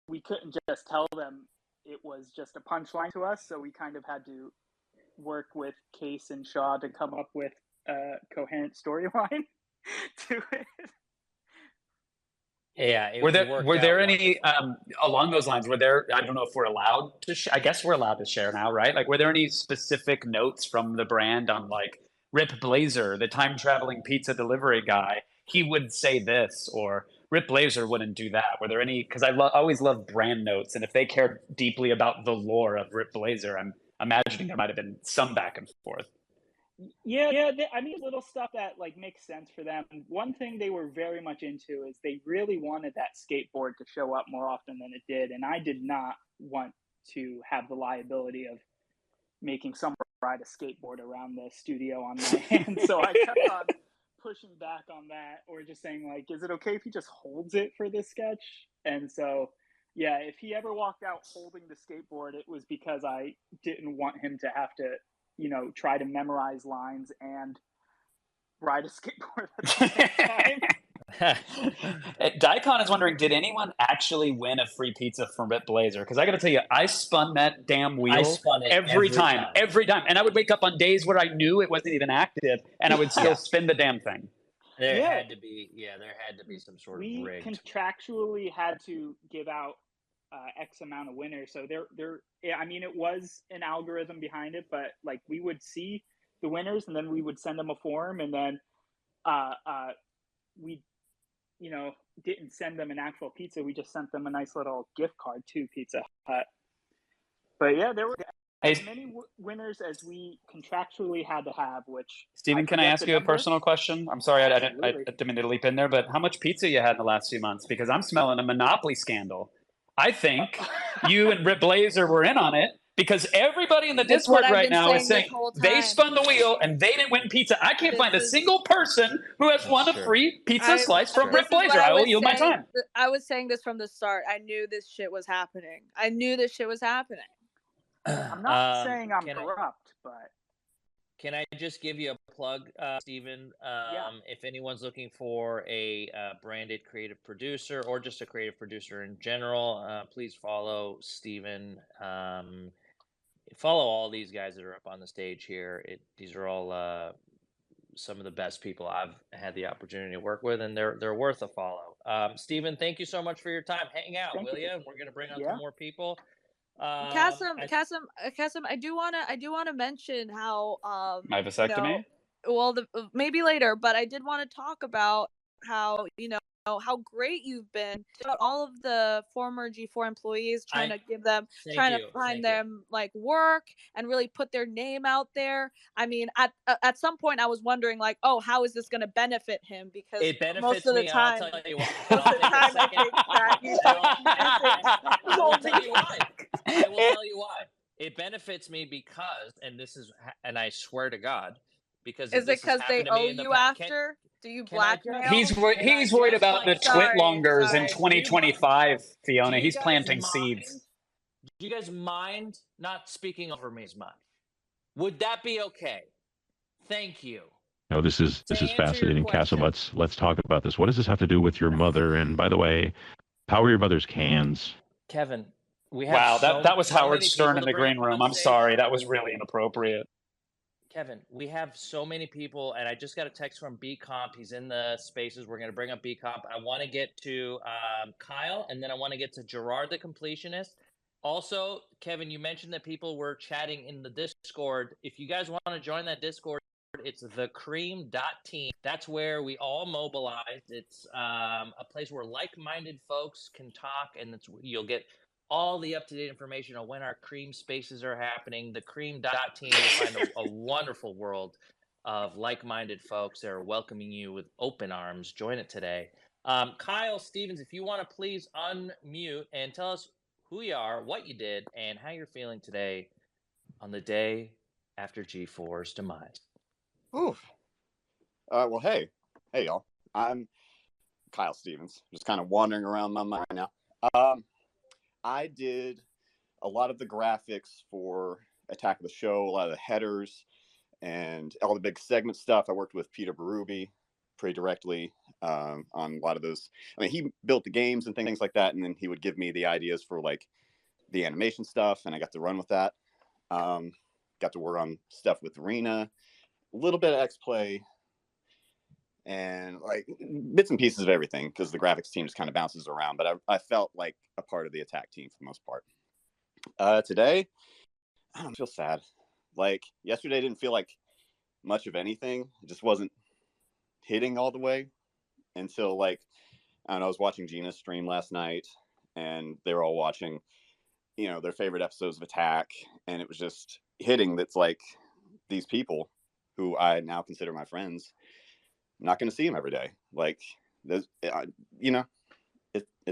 we couldn't just tell them it was just a punchline to us, so we kind of had to work with Case and Shaw to come up with a coherent storyline to it. Yeah, were there any along those lines? Were there? I don't know if we're allowed to. I guess we're allowed to share now, right? Like, were there any specific notes from the brand on like Rip Blazer, the time traveling pizza delivery guy? He would say this, or Rip Blazer wouldn't do that. Were there any? Because I always love brand notes, and if they cared deeply about the lore of Rip Blazer, I'm imagining there might have been some back and forth. Yeah. I mean, little stuff that like makes sense for them. One thing they were very much into is they really wanted that skateboard to show up more often than it did, and I did not want to have the liability of making someone ride a skateboard around the studio on my hand. So I kept on pushing back on that, or just saying like, is it okay if he just holds it for this sketch? And so, yeah, if he ever walked out holding the skateboard, it was because I didn't want him to have to try to memorize lines and ride a skateboard at the same time. Daikon is wondering, did anyone actually win a free pizza from Rip Blazer? Because I got to tell you, I spun that damn I wheel spun it every time, and I would wake up on days where I knew it wasn't even active, and I would still Yeah. spin the damn thing. There Yeah. had to be, there had to be some sort of We rigged. contractually had to give out X amount of winners. So I mean, it was an algorithm behind it, but like we would see the winners and then we would send them a form, and then we, didn't send them an actual pizza. We just sent them a nice little gift card to Pizza Hut. But yeah, there were as many winners as we contractually had to have, which Steven, can I ask you a personal question? I'm sorry, I didn't mean to leap in there, but how much pizza you had in the last few months? Because I'm smelling a monopoly scandal. I think you and Rip Blazer were in on it, because everybody in the Discord right now is saying they spun the wheel and they didn't win pizza. I can't find a single person who has won a free pizza slice from Rip Blazer. I will yield my time. I was saying this from the start. I knew this shit was happening. I'm not saying I'm corrupt, but can I just give you a plug, Steven? If anyone's looking for a branded creative producer or just a creative producer in general, please follow Steven. Follow all these guys that are up on the stage here. These are all some of the best people I've had the opportunity to work with, and they're worth a follow. Steven, thank you so much for your time. Hang out, will you? We're gonna bring on some more people. Kasim, I do wanna mention how my vasectomy. Maybe later, but I did want to talk about how how great you've been about all of the former G4 employees, trying to find them like work and really put their name out there. I mean, at some point I was wondering like, oh, how is this going to benefit him? Because it benefits most of the me. time, I'll tell you why. most of the time I think that you I will tell you why. I will tell you why. It benefits me because, and I swear to God, because is it because they owe you after? Do you blackmail? He's worried about the twitlongers in 2025, Fiona. He's planting seeds. Do you guys mind not speaking over me as much? Would that be okay? Thank you. No, this is fascinating, Castle. Let's talk about this. What does this have to do with your mother? And by the way, how are your mother's cans? Kevin, we have that was Howard Stern in the green room. I'm sorry, that was really inappropriate. Kevin, we have so many people, and I just got a text from B Comp. He's in the spaces. We're going to bring up B Comp. I want to get to Kyle, and then I want to get to Gerard the Completionist. Also, Kevin, you mentioned that people were chatting in the Discord. If you guys want to join that Discord, it's thecream.team. That's where we all mobilize. It's a place where like-minded folks can talk, and you'll get all the up-to-date information on when our cream spaces are happening. The cream.team, you'll find a wonderful world of like-minded folks that are welcoming you with open arms. Join it today. Kyle Stevens, if you want to please unmute and tell us who you are, what you did, and how you're feeling today on the day after G4's demise. Ooh. Well, hey y'all. I'm Kyle Stevens. Just kind of wandering around my mind right now. I did a lot of the graphics for Attack of the Show, a lot of the headers, and all the big segment stuff. I worked with Peter Berube pretty directly on a lot of those. I mean, he built the games and things like that, and then he would give me the ideas for like the animation stuff, and I got to run with that. Got to work on stuff with Arena, a little bit of X-Play, and like bits and pieces of everything, because the graphics team just kind of bounces around. But I felt like a part of the Attack team for the most part. Today, I don't feel sad. Like yesterday didn't feel like much of anything. It just wasn't hitting all the way until like, I don't know, I was watching Gina's stream last night, and they were all watching, their favorite episodes of Attack, and it was just hitting that's like these people who I now consider my friends, I'm not going to see them every day. Like, it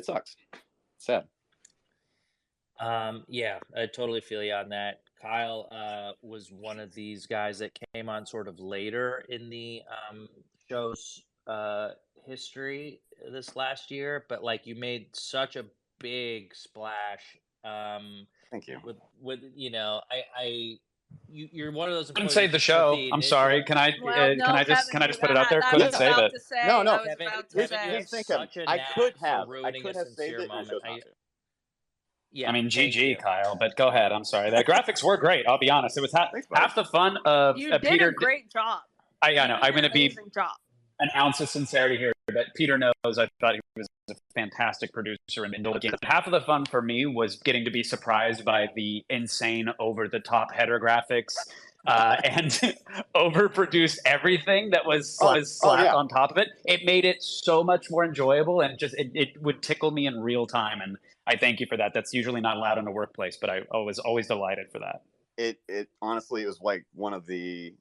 sucks. It's sad. Yeah, I totally feel you on that. Kyle was one of these guys that came on sort of later in the show's history this last year, but like you made such a big splash. Thank you. With you're one of those Couldn't employees save the that took show. the I'm sorry. initiative. Can I Well, no, can I Kevin, just put it out there? I Couldn't was save about it. to say. No, no. I was Kevin, about to Here's, Kevin, you say. have here's the thing, Kevin. such a I could knack for have. I ruining a could have saved sincere it, and I moment. chose not to. Yeah, I mean, thank GG, you. Kyle. But go ahead. I'm sorry. The graphics were great. I'll be honest. It was Thanks, buddy. half the fun of You did Peter. a great job. I You know. did I'm going an to be amazing job. an ounce of sincerity here, but Peter knows I thought he was a fantastic producer and indulged games. Half of the fun for me was getting to be surprised by the insane, over-the-top header graphics and overproduced everything that was slapped on top of it. It made it so much more enjoyable, and just it would tickle me in real time. And I thank you for that. That's usually not allowed in a workplace, but I was always delighted for that. It honestly, it was like one of the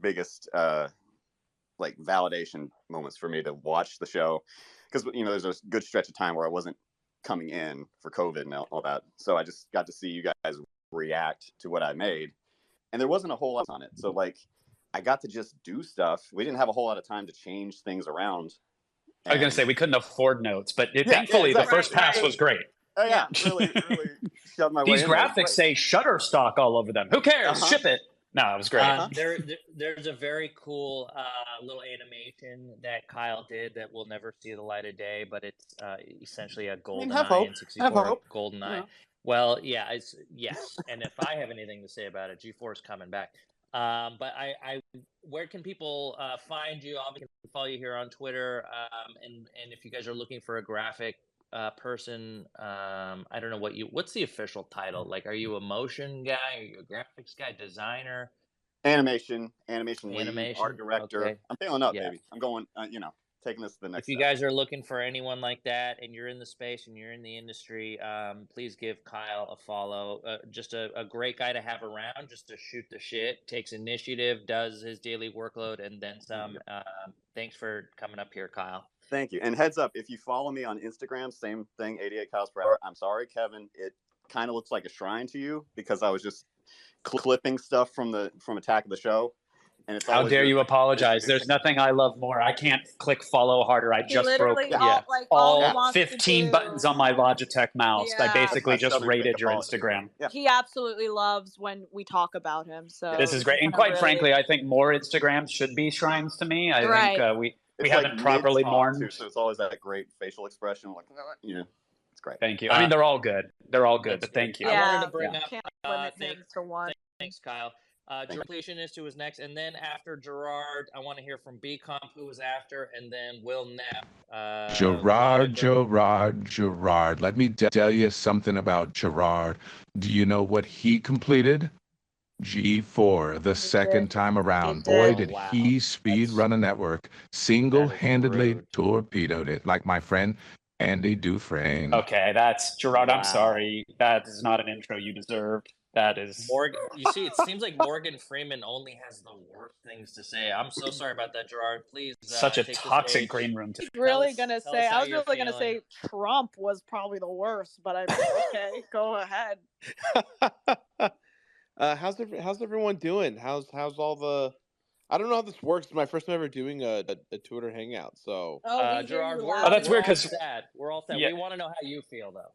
biggest like validation moments for me to watch the show, because there's a good stretch of time where I wasn't coming in for COVID and all that, so I just got to see you guys react to what I made, and there wasn't a whole lot on it, so like I got to just do stuff. We didn't have a whole lot of time to change things around. I was going to say we couldn't afford notes, but thankfully exactly. the first pass was great. Oh yeah, really shoved my way These in there. graphics say Shutterstock all over them. Who cares? Ship it. No, it was great. There's a very cool little animation that Kyle did that will never see the light of day, but it's essentially a GoldenEye N64 GoldenEye. Yeah. Well, yeah, yes. And if I have anything to say about it, G4 is coming back. But where can people find you? Obviously, can follow you here on Twitter. And if you guys are looking for a graphic person, I don't know what's the official title? Like, are you a motion guy? Are you a graphics guy, designer? Animation lead, art director. Okay. I'm feeling up, baby. I'm going, taking this to the next If you guys are looking for anyone like that and you're in the space and you're in the industry, please give Kyle a follow. Just a great guy to have around, just to shoot the shit, takes initiative, does his daily workload, and then some. Thanks for coming up here, Kyle. Thank you. And heads up, if you follow me on Instagram, same thing, 88 Kyles per hour. I'm sorry, Kevin. It kind of looks like a shrine to you because I was just clipping stuff from Attack of the Show. And it's how dare you apologize? There's nothing I love more. I can't click follow harder. I just broke all 15 buttons on my Logitech mouse. I basically just rated your Instagram. Yeah. He absolutely loves when we talk about him. So this is great. And quite frankly, I think more Instagrams should be shrines to me. I think we haven't properly mourned. So it's always that great facial expression. Like, it's great. Thank you. I mean, they're all good. They're all good, but thank you. I wanted to bring up. Can't limit things to one. Thanks, Kyle. Completionist, who was next, and then after Gerard, I want to hear from B Comp, who was after, and then Will Knapp. Gerard. Let me tell you something about Gerard. Do you know what he completed? G4 the second time around. Boy, did he speed run a network. Single-handedly torpedoed it, like my friend Andy Dufresne. Okay, that's Gerard. I'm sorry. That is not an intro you deserved. That is Morgan. You see, it seems like Morgan Freeman only has the worst things to say. I'm so sorry about that, Gerard. Please. Such a toxic green room. I was really gonna say Trump was probably the worst, but I'm okay. Go ahead. How's everyone doing? How's all the? I don't know how this works. It's my first time ever doing a Twitter hangout. So Gerard, that's weird because we're all sad. We want to know how you feel though.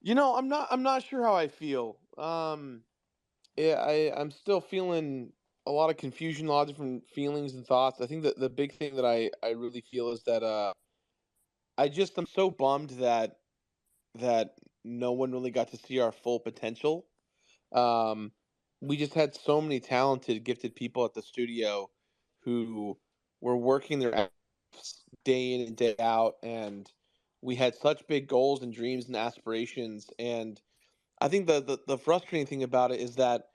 I'm not sure how I feel. I'm still feeling a lot of confusion, a lot of different feelings and thoughts. I think that the big thing that I really feel is that I'm so bummed that no one really got to see our full potential. We just had so many talented, gifted people at the studio who were working their ass day in and day out, and we had such big goals and dreams and aspirations. And I think the frustrating thing about it is that,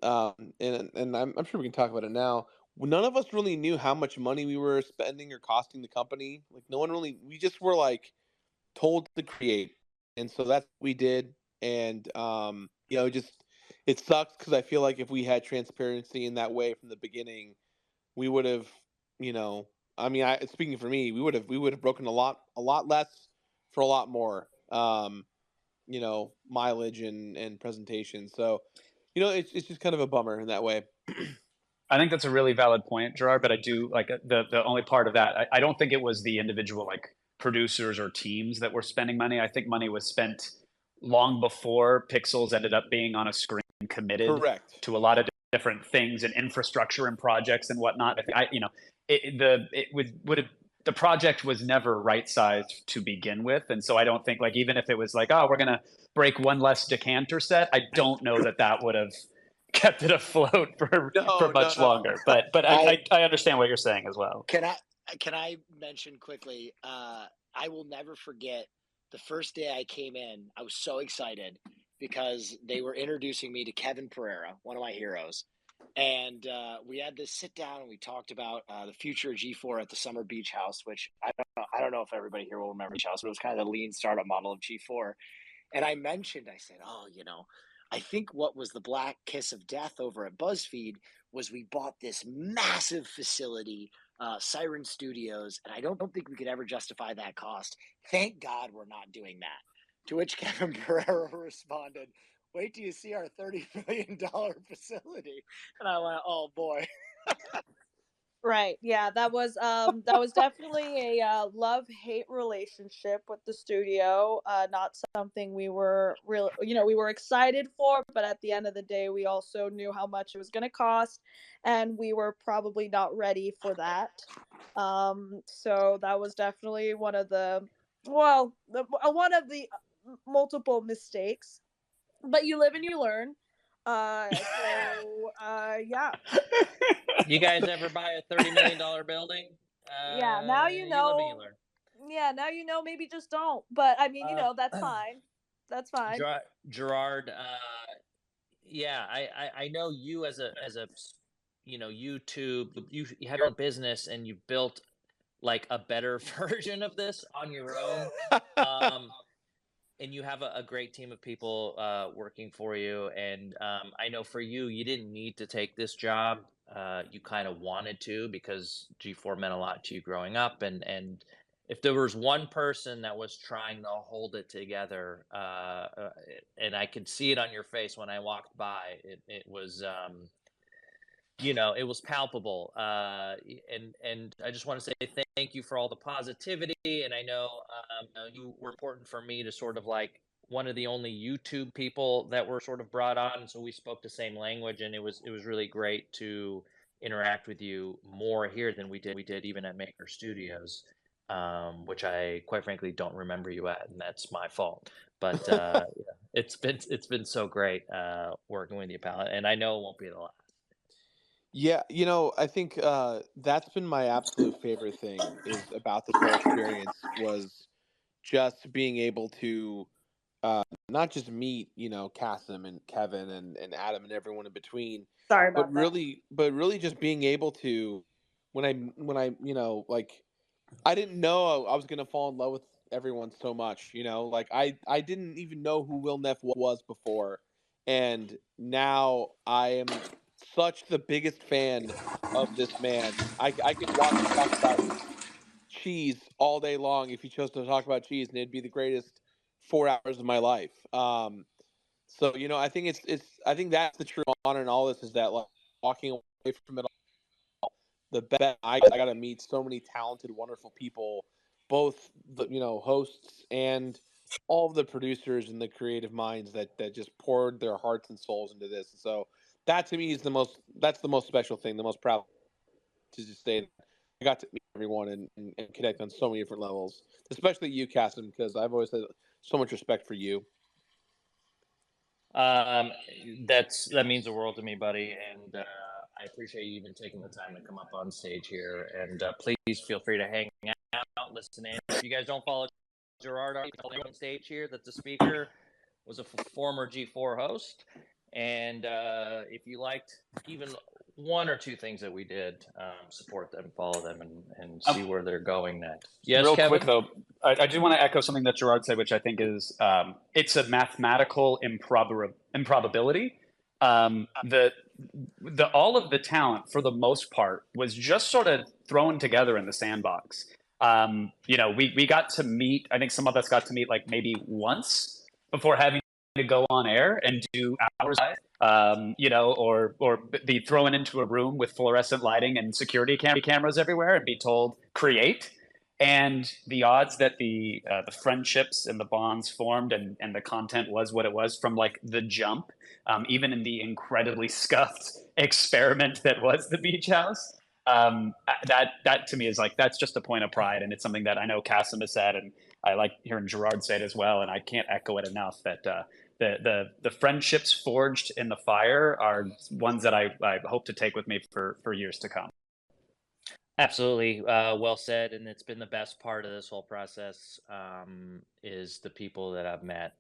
and I'm sure we can talk about it now, none of us really knew how much money we were spending or costing the company. Like, no one really, we just were like told to create. And so that's what we did. And, it sucks because I feel like if we had transparency in that way from the beginning, we would have, speaking for me, we would have broken a lot less for a lot more, mileage and presentation. So, it's just kind of a bummer in that way. I think that's a really valid point, Gerard. But I do like the only part of that. I don't think it was the individual producers or teams that were spending money. I think money was spent long before Pixels ended up being on a screen, committed Correct. to a lot of different things and infrastructure and projects and whatnot. The project was never right sized to begin with, and so I don't think, like, even if it was like, oh, we're gonna break one less decanter set, I don't know that would have kept it afloat for much longer. But I understand what you're saying as well. Can I mention quickly? I will never forget the first day I came in. I was so excited because they were introducing me to Kevin Pereira, one of my heroes. And we had this sit down and we talked about the future of G4 at the Summer Beach House, which I don't know if everybody here will remember Beach House, but it was kind of the lean startup model of G4. And I said, oh, I think what was the black kiss of death over at BuzzFeed was we bought this massive facility, Siren Studios, and I don't think we could ever justify that cost. Thank God we're not doing that. To which Kevin Pereira responded, wait till you see our $30 million facility. And I went, oh boy. Right. Yeah, that was definitely a love-hate relationship with the studio. Not something we were really, we were excited for, but at the end of the day, we also knew how much it was going to cost, and we were probably not ready for that. So that was definitely one of the multiple mistakes. But you live and you learn. Yeah. You guys ever buy a $30 million building? Yeah, now you live and you learn. Yeah, now maybe just don't. But I mean, that's fine. That's fine. Gerard, yeah, I know you as a YouTube, you have your own business and you built like a better version of this on your own. And you have a great team of people working for you. And I know for you, you didn't need to take this job. You kind of wanted to because G4 meant a lot to you growing up. And if there was one person that was trying to hold it together, and I could see it on your face when I walked by, it was it was palpable. And I just want to say thank you for all the positivity. And I know you were important for me to sort of like one of the only YouTube people that were sort of brought on. So we spoke the same language, and it was really great to interact with you more here than we did even at Maker Studios, which I quite frankly don't remember you at, and that's my fault. But it's been so great working with you, pal, and I know it won't be the last. Yeah, I think that's been my absolute favorite thing is about this whole experience was just being able to not just meet, Kasim and Kevin and Adam and everyone in between, Sorry but about really just being able to when I like I didn't know I was gonna fall in love with everyone so much, like I didn't even know who Will Neff was before, and now I am such the biggest fan of this man. I could watch him talk about cheese all day long if he chose to talk about cheese, and it'd be the greatest 4 hours of my life. So I think I think that's the true honor in all this is that like walking away from it all, the best I got to meet so many talented, wonderful people, both the hosts and all of the producers and the creative minds that just poured their hearts and souls into this. So that to me is that's the most special thing, the most proud to just say I got to meet everyone and connect on so many different levels, especially you, Cassim, because I've always had so much respect for you. That means the world to me, buddy, and I appreciate you even taking the time to come up on stage here. And please feel free to hang out, listen in. If you guys don't follow Gerard on stage here, that's the speaker, was a former G4 host. And if you liked even one or two things that we did, support them, follow them, and see where they're going next. Yes, real Kevin? quick though, I do want to echo something that Gerard said, which I think is it's a mathematical improbability. The all of the talent for the most part was just sort of thrown together in the sandbox. We got to meet. I think some of us got to meet like maybe once before having to go on air and do hours, or be thrown into a room with fluorescent lighting and security cameras everywhere and be told create. And the odds that the friendships and the bonds formed and the content was what it was from like the jump, even in the incredibly scuffed experiment that was the beach house, that to me is like, that's just a point of pride, and it's something that I know Cassim has said, and I like hearing Gerard say it as well, and I can't echo it enough, that the friendships forged in the fire are ones that I hope to take with me for years to come. Absolutely, well said, and it's been the best part of this whole process, is the people that I've met.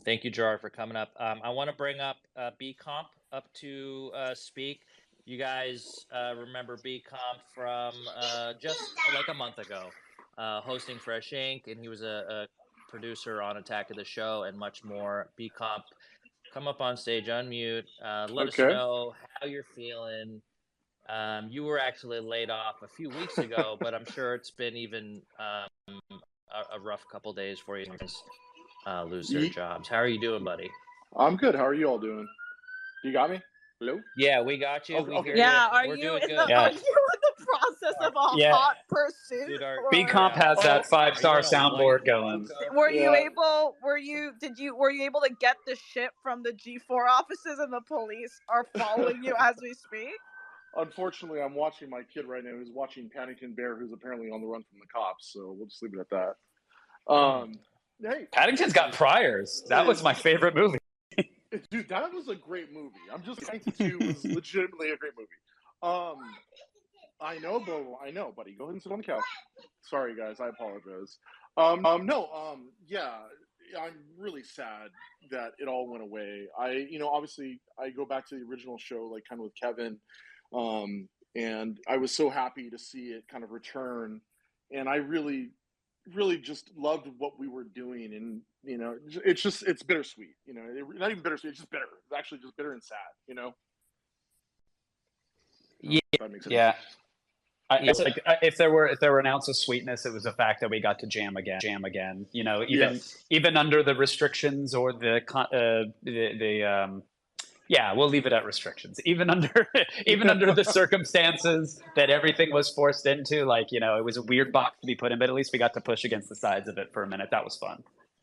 Thank you, Gerard, for coming up. I want to bring up B Comp up to speak. You guys remember B Comp from just like a month ago, hosting Fresh Ink, and he was a producer on Attack of the Show and much more. B Comp, come up on stage, unmute, let us know how you're feeling. You were actually laid off a few weeks ago, but I'm sure it's been even a rough couple days for you to lose their jobs. How are you doing, buddy? I'm good. How are you all doing? You got me? Hello? Yeah, we got you. We hear Yeah, you. are We're you doing in good. the are you in the process of a hot pursuit? Dude, B Comp has that 5-star soundboard going. Were you able to get the shit from the G4 offices, and the police are following you as we speak? Unfortunately, I'm watching my kid right now who's watching Paddington Bear, who's apparently on the run from the cops, so we'll just leave it at that. Hey, Paddington's got priors. That was my favorite movie. Dude, that was a great movie. I'm just Paddington 2 was legitimately a great movie. I know, buddy. Go ahead and sit on the couch. Sorry, guys. I apologize. Yeah, I'm really sad that it all went away. Obviously, I go back to the original show, like kind of with Kevin, and I was so happy to see it kind of return, and I really just loved what we were doing, and it's bittersweet. Not even bittersweet. It's just bitter. It's actually just bitter and sad. Yeah, if that makes sense. yeah. It's like, if there were an ounce of sweetness, it was the fact that we got to jam again. Even under the restrictions or we'll leave it at restrictions. Even under the circumstances that everything was forced into, it was a weird box to be put in, but at least we got to push against the sides of it for a minute. That was fun.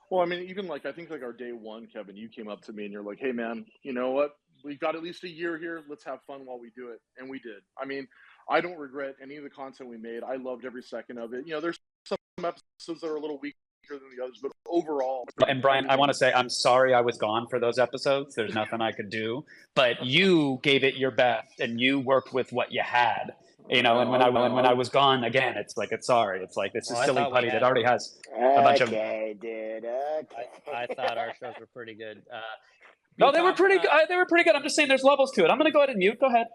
Well, I mean, even I think our day one, Kevin, you came up to me and you're like, "Hey, man, you know what? We've got at least a year here. Let's have fun while we do it," and we did. I mean, I don't regret any of the content we made. I loved every second of it. There's some episodes that are a little weaker than the others, but overall. And Brian, I want to say I'm sorry I was gone for those episodes. There's nothing I could do, but you gave it your best and you worked with what you had. And when I was gone again, it's like it's this is silly putty that already has a bunch of. Dude. I thought our shows were pretty good. No, they were pretty good. They were pretty good. I'm just saying there's levels to it. I'm going to go ahead and mute. Go ahead.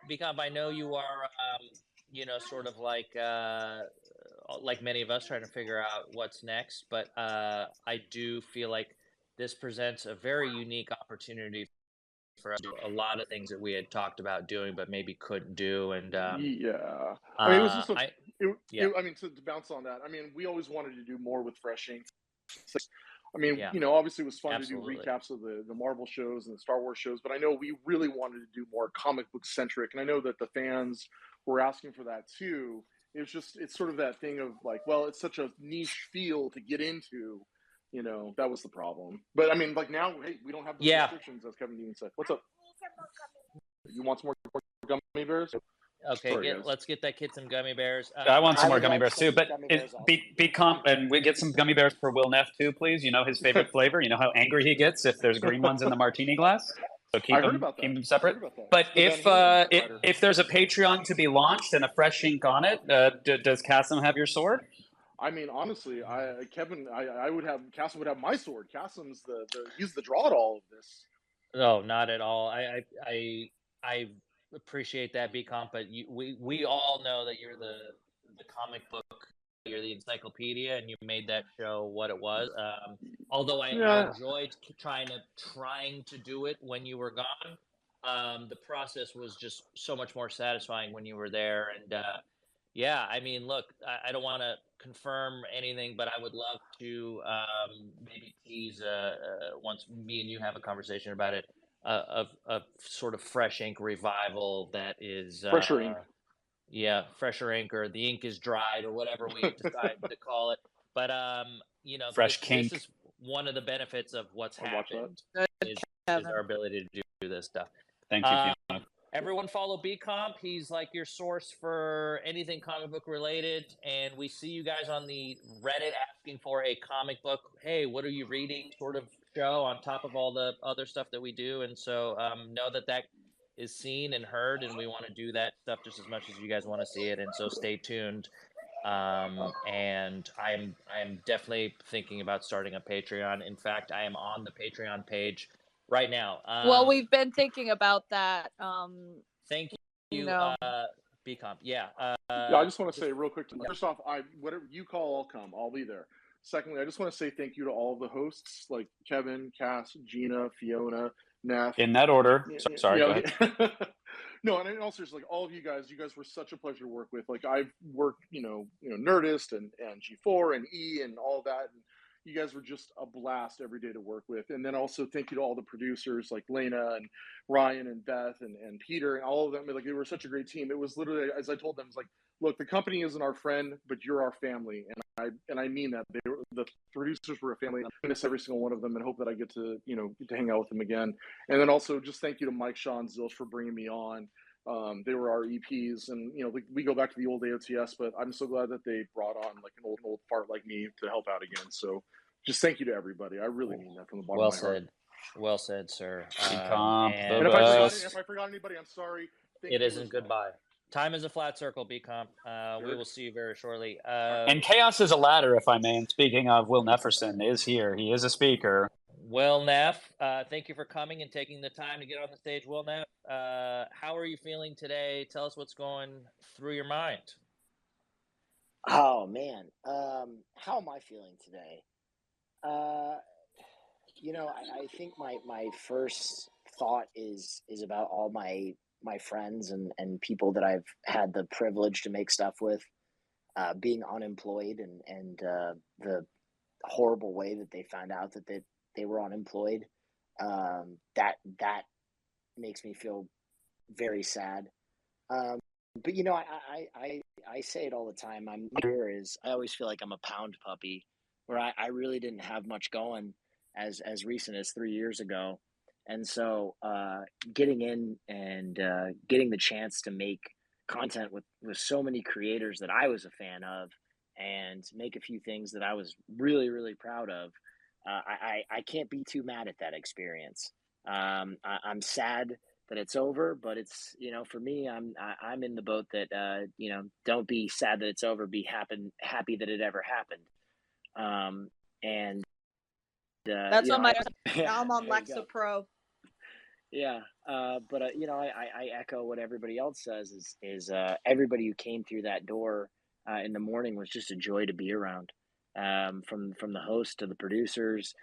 Because I know you are, sort of like many of us trying to figure out what's next. But I do feel like this presents a very unique opportunity for us to do a lot of things that we had talked about doing, but maybe couldn't do. And yeah, I mean, it was just I mean, to bounce on that, I mean, we always wanted to do more with Fresh Ink. I mean, obviously it was fun to do recaps of the Marvel shows and the Star Wars shows, but I know we really wanted to do more comic book centric, and I know that the fans were asking for that too. It's sort of that thing of like, well, it's such a niche field to get into, that was the problem. But I mean, now, hey, we don't have the restrictions, as Kevin Dean said. What's up? You want some more gummy bears? Okay, Sorry, let's get that kid some gummy bears. I want some more gummy bears too, but be comp and we get some gummy bears for Will Neff too, please. His favorite flavor. You know how angry he gets if there's green ones in the martini glass. So keep them separate. But if there's a Patreon to be launched and a Fresh Ink on it, does Cassim have your sword? I mean, honestly, Cassim would have my sword. Cassim's he's the draw to all of this. No, not at all. I appreciate that, B-Comp, but we all know that you're the comic book, you're the encyclopedia, and you made that show what it was. Although I enjoyed trying to do it when you were gone, the process was just so much more satisfying when you were there. And I mean, look, I don't want to confirm anything, but I would love to maybe tease once me and you have a conversation about it. Of sort of Fresh Ink revival that is Fresher Ink. Yeah, fresher ink, or the ink is dried, or whatever we decide to call it. But Fresh this kink. is one of the benefits of what's I'd watch that. happened Good, is Kevin. our ability to do this stuff. Thank you, Fiona. Everyone follow BComp. He's like your source for anything comic book related. And we see you guys on the Reddit asking for a comic book. Hey, what are you reading? Sort of show on top of all the other stuff that we do. And so know that is seen and heard, and we want to do that stuff just as much as you guys want to see it. And so stay tuned. And I'm definitely thinking about starting a Patreon. In fact, I am on the Patreon page right now. Well, we've been thinking about that. Thank you, you know. BComp. Yeah. Yeah, I just want to say real quick. First off, whatever you call, I'll come. I'll be there. Secondly, I just want to say thank you to all of the hosts like Kevin, Cass, Gina, Fiona, Neff. In that order. Sorry, go ahead. No, and also just like all of you guys were such a pleasure to work with. Like I've worked, Nerdist and G4 and E and all that. And you guys were just a blast every day to work with. And then also thank you to all the producers like Lena and Ryan and Beth and Peter and all of them. Like they were such a great team. It was literally, as I told them, it's like, look, the company isn't our friend, but you're our family. And I mean that. The producers were a family. I miss every single one of them and hope that I get to hang out with them again. And then also just thank you to Mike, Sean, Zilch for bringing me on. They were our EPs, and we go back to the old AOTS, but I'm so glad that they brought on like an old fart like me to help out again. So just thank you to everybody. I really mean that from the bottom of my heart. Well said, sir. And if I forgot anybody, I'm sorry. It isn't goodbye. Time is a flat circle, BComp. We will see you very shortly. And chaos is a ladder, if I may. And speaking of, Will Nefferson is here. He is a speaker. Will Neff, thank you for coming and taking the time to get on the stage. Will Neff, how are you feeling today? Tell us what's going through your mind. Oh man, how am I feeling today? I think my first thought is about all my friends and people that I've had the privilege to make stuff with, being unemployed and the horrible way that they found out that they were unemployed. That makes me feel very sad. But I say it all the time. I always feel like I'm a pound puppy, where I really didn't have much going as recent as 3 years ago. And so getting in and getting the chance to make content with so many creators that I was a fan of and make a few things that I was really, really proud of, I can't be too mad at that experience. I'm sad that it's over, but it's, for me, I'm in the boat that, don't be sad that it's over, be happy that it ever happened. That's on my. Now I'm on Lexapro. Yeah, but I echo what everybody else says. Is everybody who came through that door in the morning was just a joy to be around. From the host to the producers,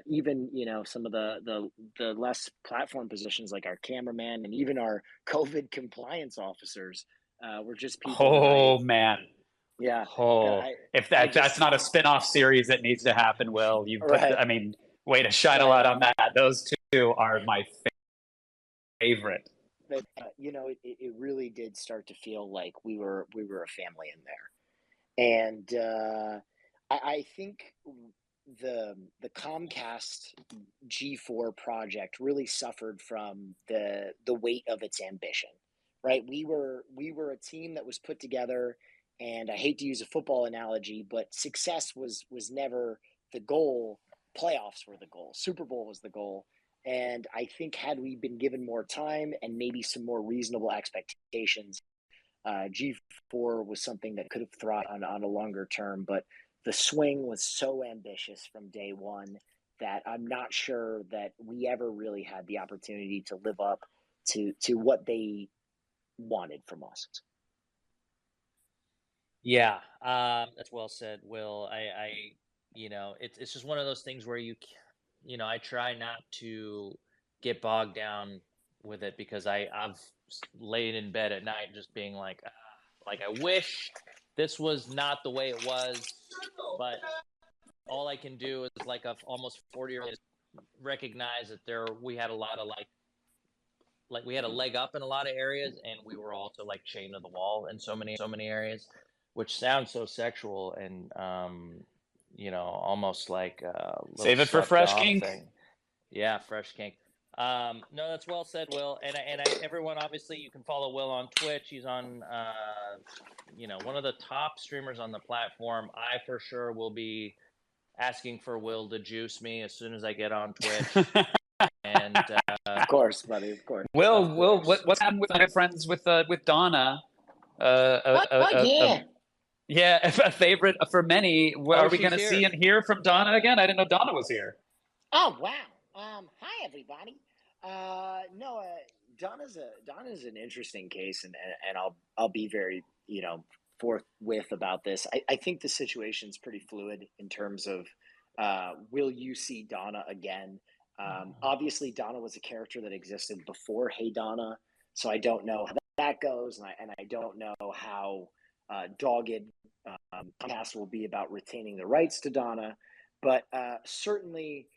even some of the less platform positions like our cameraman and even our COVID compliance officers were just people. Man. Yeah. If that's not a spin-off series that needs to happen, Will, you put right. Way to shine a light on that. Those two are my favorite. But it really did start to feel like we were a family in there. And I think the Comcast G4 project really suffered from the weight of its ambition. Right? We were a team that was put together. And I hate to use a football analogy, but success was never the goal. Playoffs were the goal. Super Bowl was the goal. And I think had we been given more time and maybe some more reasonable expectations, G4 was something that could have thrived on a longer term. But the swing was so ambitious from day one that I'm not sure that we ever really had the opportunity to live up to what they wanted from us. Yeah, that's well said, Will. It's just one of those things where I try not to get bogged down with it, because I've laid in bed at night just being like I wish this was not the way it was, but all I can do is like a almost 40-year-old recognize that we had a lot of like we had a leg up in a lot of areas, and we were also like chained to the wall in so many areas, which sounds so sexual and almost like a little Save it for slut fresh dom kink. thing. Yeah, fresh kink. No, that's well said, Will. And everyone, obviously, you can follow Will on Twitch. He's on, one of the top streamers on the platform. I for sure will be asking for Will to juice me as soon as I get on Twitch. And Of course, buddy. Of course. Will, what's happened with my friends with Donna? Yeah. Yeah, a favorite for many. Are we she's going to see here. and hear from Donna again? I didn't know Donna was here. Oh wow. Hi everybody. No, Donna's an interesting case, and I'll be very forthwith about this. I think the situation's pretty fluid in terms of will you see Donna again? Obviously, Donna was a character that existed before Hey Donna, so I don't know how that goes, and I don't know how dogged Comcast will be about retaining the rights to Donna, but certainly.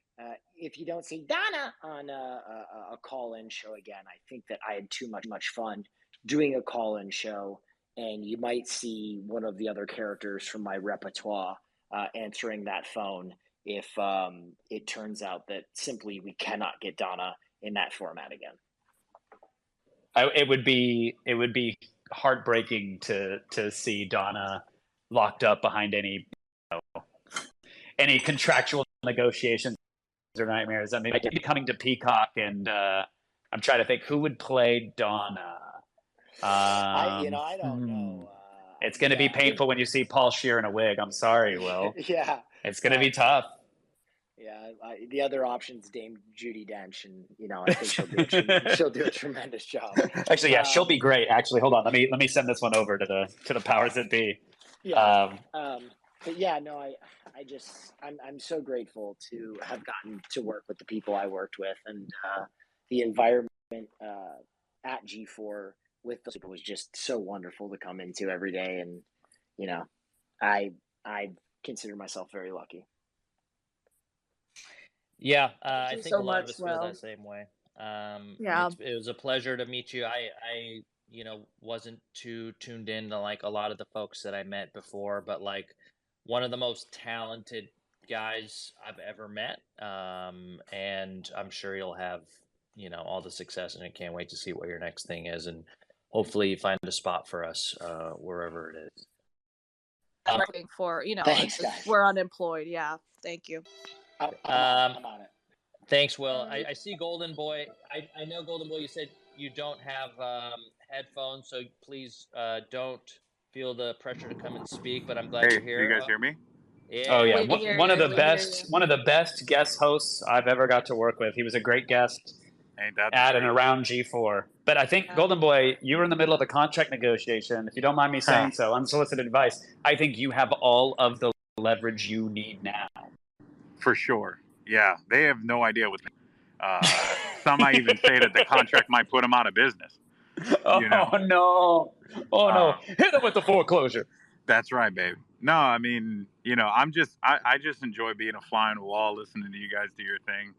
If you don't see Donna on a call-in show again, I think that I had too much fun doing a call-in show, and you might see one of the other characters from my repertoire answering that phone if it turns out that simply we cannot get Donna in that format again. It would be heartbreaking to see Donna locked up behind any contractual negotiations or nightmares. I mean, like coming to Peacock, and I'm trying to think who would play Donna. I don't know. It's going to be painful when you see Paul Scheer in a wig. I'm sorry, Will. Yeah, it's going to be tough. Yeah, the other option's Dame Judi Dench, and I think she'll do a tremendous job. Actually, yeah, she'll be great. Actually, hold on, let me send this one over to the powers that be. Yeah. But yeah, no, I'm so grateful to have gotten to work with the people I worked with, and the environment at G4 with those people was just so wonderful to come into every day, and I consider myself very lucky. Yeah, Thank I you think so a lot of much, us feel Will. that same way. Yeah. It was a pleasure to meet you. I wasn't too tuned in to like a lot of the folks that I met before, but like one of the most talented guys I've ever met. And I'm sure you'll have, all the success, and I can't wait to see what your next thing is. And hopefully you find a spot for us, wherever it is. I'm looking for, Thanks, guys. we're unemployed. Yeah. Thank you. I'm on it. Thanks, Will. I see Golden Boy. I know, Golden Boy, you said you don't have headphones, so please don't feel the pressure to come and speak, but I'm glad you're here. You guys hear me? Yeah. Oh yeah, We can hear one of you, the we can hear best you. one of the best guest hosts I've ever got to work with. He was a great guest Ain't that at and around G4. But I think, Golden Boy, you were in the middle of a contract negotiation. If you don't mind me saying so, unsolicited advice, I think you have all of the leverage you need now. For sure. Yeah, they have no idea what's. Some might even say that the contract might put them out of business. Oh no! Oh no! Hit them with the foreclosure. That's right, baby. No, I mean, I just enjoy being a fly on the wall, listening to you guys do your thing,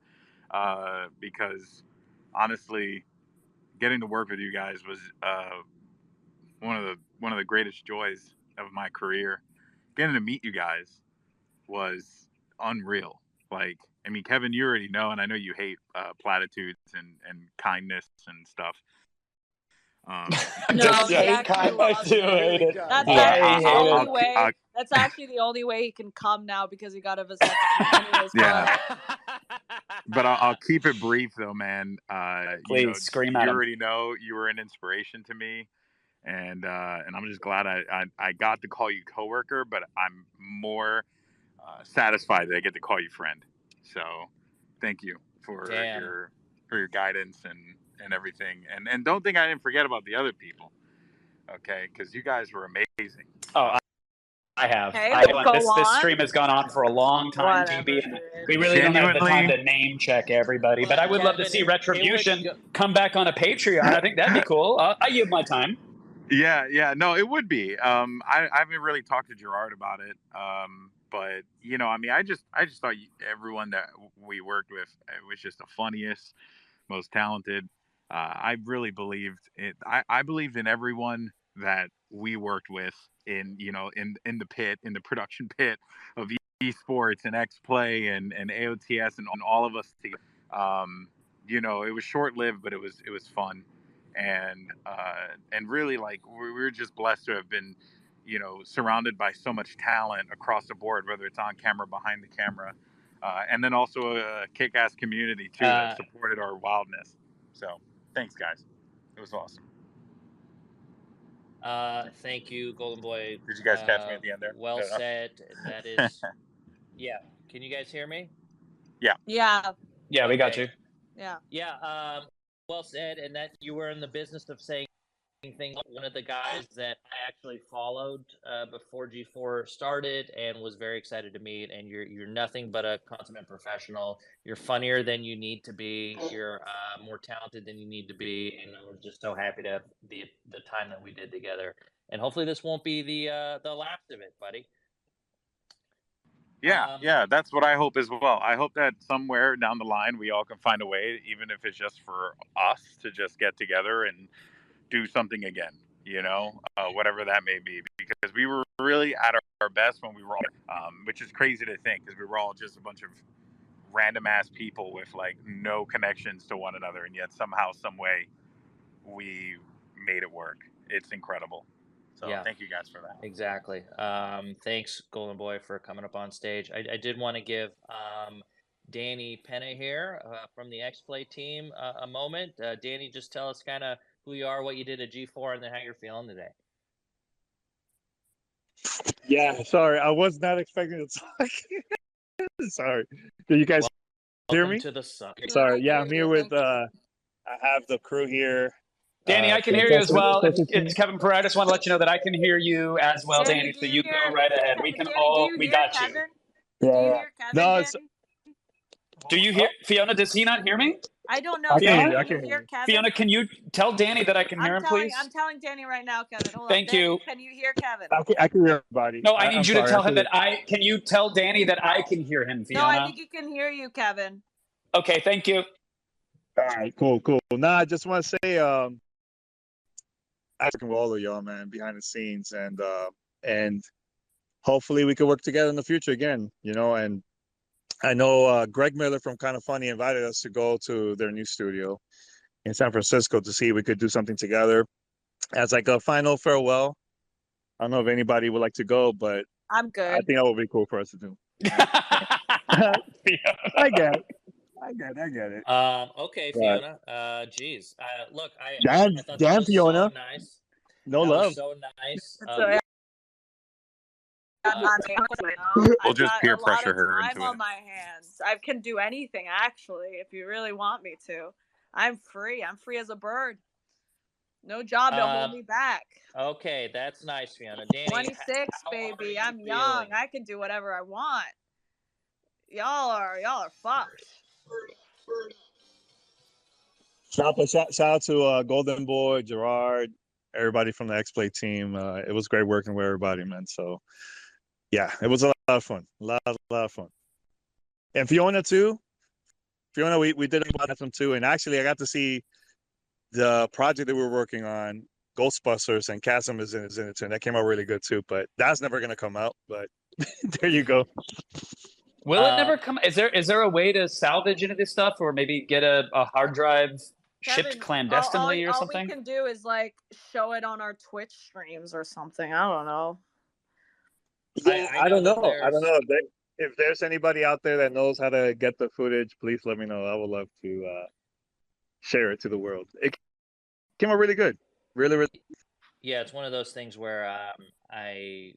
because honestly, getting to work with you guys was one of the greatest joys of my career. Getting to meet you guys was unreal. Like, I mean, Kevin, you already know, and I know you hate platitudes and kindness and stuff. No, he actually loves it. That's actually the only way. That's actually the only way he can come now, because he got a vasectomy in his butt. But I'll keep it brief though, man. Please scream at him. You already know you were an inspiration to me, and I'm just glad I got to call you coworker, but I'm more satisfied that I get to call you friend. So thank you for your guidance and everything, and don't think I didn't forget about the other people, okay? Because you guys were amazing. Oh, I have. Hey, This stream has gone on for a long time, GB, and we really don't have the time to name check everybody. But I would love to see Retribution come back on a Patreon. I think that'd be cool. I yield my time. Yeah, no, it would be. I haven't really talked to Gerard about it, but I mean, I just thought everyone that we worked with, it was just the funniest, most talented. I really believed it. I believed in everyone that we worked with in in the pit, in the production pit of esports and X Play and AOTS and all of us together. It was short lived, but it was fun, and really like we were just blessed to have been surrounded by so much talent across the board, whether it's on camera, behind the camera, and then also a kick-ass community too that supported our wildness. So thanks, guys. It was awesome. Thank you, Golden Boy. Did you guys catch me at the end there? Well said. That is, yeah. Can you guys hear me? Yeah. Yeah. Yeah, we got you. Yeah. Yeah. Well said. And that you were in the business of saying things. One of the guys that I actually followed before G4 started and was very excited to meet. And you're nothing but a consummate professional. You're funnier than you need to be. You're more talented than you need to be. And I was just so happy to have the time that we did together. And hopefully this won't be the last of it, buddy. Yeah, that's what I hope as well. I hope that somewhere down the line we all can find a way, even if it's just for us to just get together and do something again, whatever that may be, because we were really at our best when we were all, which is crazy to think because we were all just a bunch of random ass people with like no connections to one another, and yet somehow, some way, we made it work. It's incredible. So Yeah. thank you guys for that. Exactly. Thanks, Golden Boy, for coming up on stage. I did want to give Danny Penna here from the X-Play team a moment. Danny, just tell us kind of who you are, what you did at G4, and then how you're feeling today. Yeah, sorry, I was not expecting to talk. Sorry. Can you guys hear me? To the sun. Sorry. Yeah, I'm here with I have the crew here. Danny, I can hear you as well. It's Kevin Pereira. I just want to let you know that I can hear you as well, Danny. So you go right ahead. We can we got you. Yeah. No, do you hear Fiona? Does he not hear me? I don't know. I can Fiona, hear you. hear Kevin? Fiona, can you tell Danny that I can hear him, please? I'm telling Danny right now, Kevin. Hold Thank on. you. Danny, can you hear Kevin? I can hear everybody. No, I need you to tell him that can you tell Danny that I can hear him, Fiona? No, I think he can hear you, Kevin. Okay, thank you. All right, cool. No, I just want to say, I'm working with all of y'all, man, behind the scenes, and hopefully we could work together in the future again, and I know Greg Miller from Kind of Funny invited us to go to their new studio in San Francisco to see if we could do something together as like a final farewell. I don't know if anybody would like to go, but I'm good. I think that would be cool for us to do. I get it. Okay, Fiona. Geez. Look, I thought damn, that was Fiona. so nice. No that love. Was so nice. We'll just peer pressure her into it. into I'm on my hands. I can do anything, actually, if you really want me to. I'm free. I'm free as a bird. No job to hold me back. Okay, that's nice, Fiona. Danny, 26, baby. I'm young. I can do whatever I want. Y'all are fucked. Shout out to Golden Boy, Gerard, everybody from the X-Play team. It was great working with everybody, man. So yeah, it was a lot of fun. A lot of fun. And Fiona too. Fiona, we did a them too. And actually I got to see the project that we were working on, Ghostbusters, and Chasm is in it too. And that came out really good too. But that's never gonna come out. But there you go. Will it never come? Is there a way to salvage any of this stuff, or maybe get a hard drive shipped clandestinely or something? All we can do is like show it on our Twitch streams or something. I don't know. Yeah, I don't know. I don't know if there's anybody out there that knows how to get the footage. Please let me know. I would love to share it to the world. It came out really good. Really. Yeah, it's one of those things where I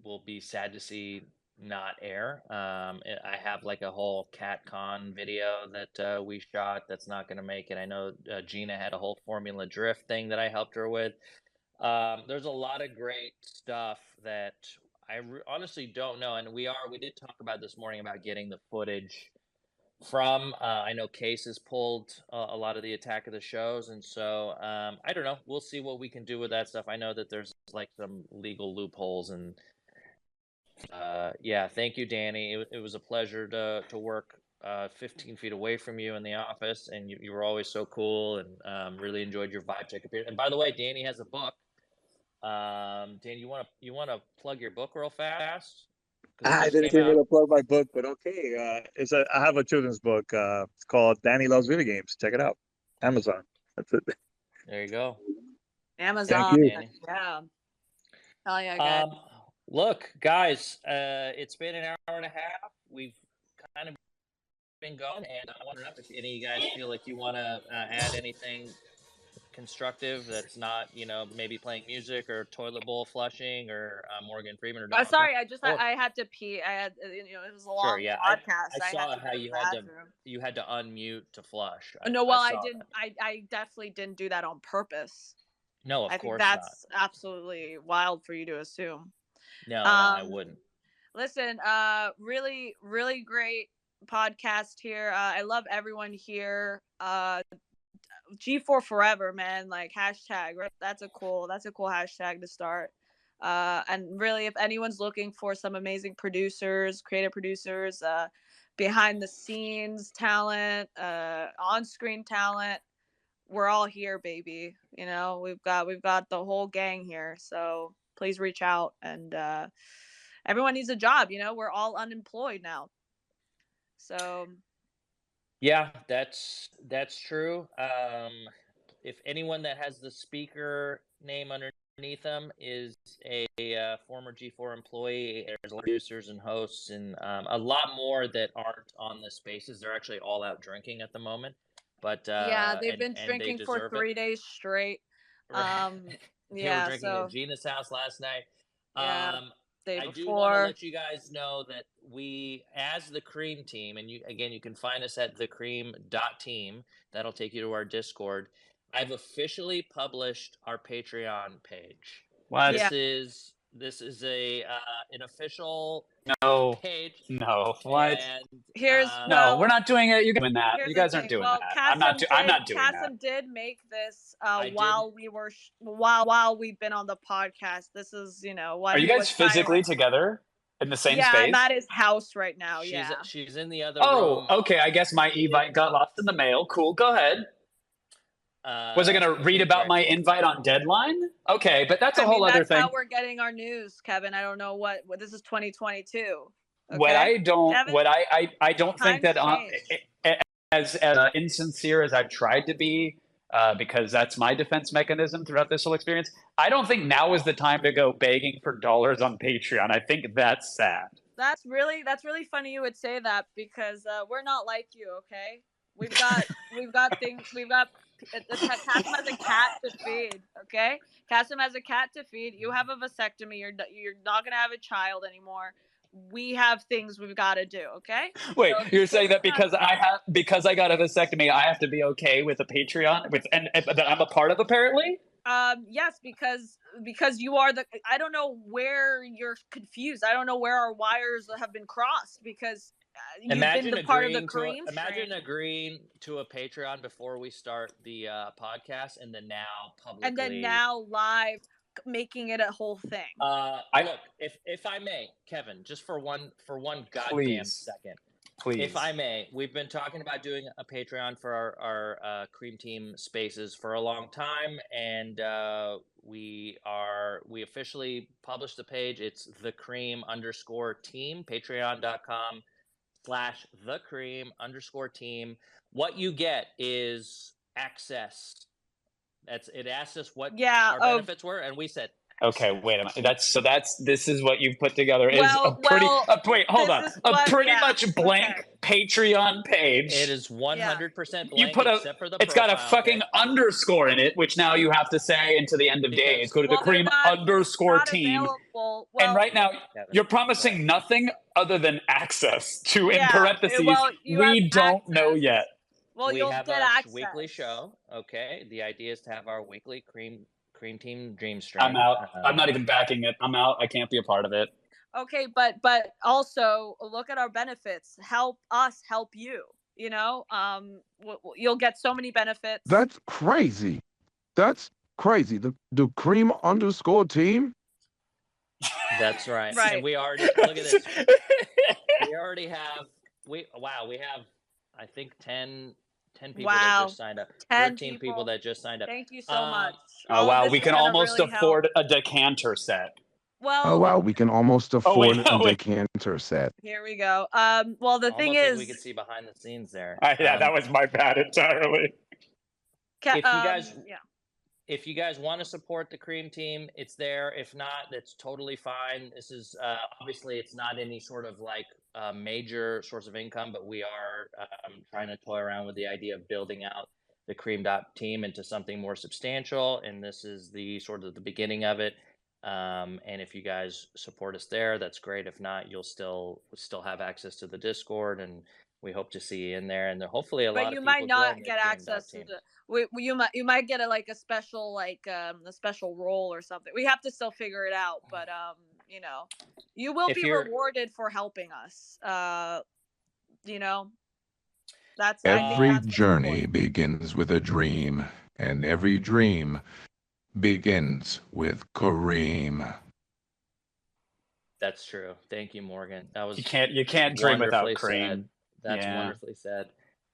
will be sad to see not air. I have like a whole CatCon video that we shot that's not going to make it. I know Gina had a whole Formula Drift thing that I helped her with. There's a lot of great stuff that I honestly don't know, and we did talk about this morning about getting the footage from. I know Case has pulled a lot of the Attack of the Shows, and so I don't know. We'll see what we can do with that stuff. I know that there's like some legal loopholes, and yeah, thank you, Danny. It was a pleasure to work 15 feet away from you in the office, and you were always so cool, and really enjoyed your vibe check appearance. And by the way, Danny has a book. Dan, you wanna plug your book real fast? Because it I just didn't came even out. plug my book, but okay. I have a children's book. It's called Danny Loves Video Games. Check it out. Amazon. That's it. There you go. Amazon. Thank you. Danny. Yeah. Hell yeah, guys. Look, guys, it's been an hour and a half. We've kind of been going, and I wonder if any of you guys feel like you want to add anything constructive that's not, maybe playing music or toilet bowl flushing or Morgan Freeman or Donald Trump. Sorry, I had to pee. I had, it was a long Sure, yeah. podcast. I I saw had to how go to the bathroom. you had to unmute to flush. No, well, I saw didn't. I definitely didn't do that on purpose. No, of I think course that's absolutely wild for you to assume. No, I wouldn't. Listen, really, really great podcast here. I love everyone here. G4 forever, man. Like hashtag. Right? That's a cool hashtag to start. And really, if anyone's looking for some amazing producers, creative producers, behind the scenes talent, on-screen talent, we're all here, baby. We've got the whole gang here. So please reach out, and everyone needs a job. We're all unemployed now. So yeah, that's true. If anyone that has the speaker name underneath them is a former G4 employee, there's producers and hosts and a lot more that aren't on the spaces. They're actually all out drinking at the moment. But yeah, they've been drinking for 3 days straight. Right. They were drinking so at Gina's house last night. yeah, day I before. do want to let you guys know that we, as the Cream team, and you can find us at thecream.team. That'll take you to our Discord. I've officially published our Patreon page. What? This is a an official page. No. What? And no, we're not doing it. You're doing that. You guys aren't doing well, that. I'm not doing that. Kasim did make this while we've been on the podcast. This is what Are you guys physically together in the same space? Yeah, I'm at his house right now. She's in the other room. Oh, okay. I guess my invite got lost in the mail. Cool. Go ahead. Was I going to read about my invite on deadline? Okay, but that's a whole other thing. That's how we're getting our news, Kevin. I don't know what this is 2022. Okay? What I don't, Kevin, what I don't think that as insincere as I've tried to be, because that's my defense mechanism throughout this whole experience. I don't think now is the time to go begging for dollars on Patreon. I think that's sad. That's really funny you would say that because we're not like you. Okay, we've got Kasim has a cat to feed. Okay, Kasim has a cat to feed. You have a vasectomy. You're not gonna have a child anymore. We have things we've got to do. Okay. Wait, so you're saying that because I got a vasectomy, I have to be okay with a Patreon and that I'm a part of apparently? Yes, because you are I don't know where you're confused. I don't know where our wires have been crossed because. You've been the part of the Cream. Imagine agreeing to a Patreon before we start the podcast, and then now publicly, and then now live, making it a whole thing. Look, if I may, Kevin, just for one goddamn second, please, if I may, we've been talking about doing a Patreon for our Cream Team spaces for a long time, and we officially published the page. It's thecream_team, patreon.com/thecream_team. What you get is access. It asked us what our benefits were, and we said okay, wait a minute. This is what you've put together is a pretty pretty much blank Patreon page. It is 100% blank. Except for the it's got a fucking underscore in it, which now you have to say into the end of days. Go to the cream_team. And right now you're promising nothing other than access to in parentheses. We don't know yet. Well, we you'll have get a access. weekly show. Okay, the idea is to have our weekly Cream Team Dream Stream. I'm out. I'm not even backing it. I'm out. I can't be a part of it. Okay, but also look at our benefits. Help us help you. You'll get so many benefits. That's crazy. The cream_team. That's right. And we already look at this. We already have we have, I think 10 people that Wow, just signed up. 10 13 people people. that just signed up. Thank you so much. Oh All of wow, this we is can gonna almost really help. afford a decanter set. Oh Well, wow, we can almost Oh wait, afford a oh, wait. decanter set. here we go. Well, the thing Almost like we could is, see behind the scenes there. Yeah, that was my bad entirely. If you guys yeah. if you guys want to support the Cream team, it's there. If not, that's totally fine. This is obviously it's not any sort of like major source of income, but we are trying to toy around with the idea of building out the Cream Dot team into something more substantial, and this is the sort of the beginning of it. And if you guys support us there, that's great. If not, you'll still have access to the Discord, and we hope to see you in there. And hopefully, a But lot you of might people not join the get Cream Dot access to team. you might get a special a special role or something. We have to still figure it out, but you know, you will If be you're- rewarded for helping us. You know, that's Every that's journey begins with a dream, and every dream begins with Kareem. That's true. Thank you, Morgan. That was You can't dream without wonderfully Cream. said. That's Yeah. wonderfully said.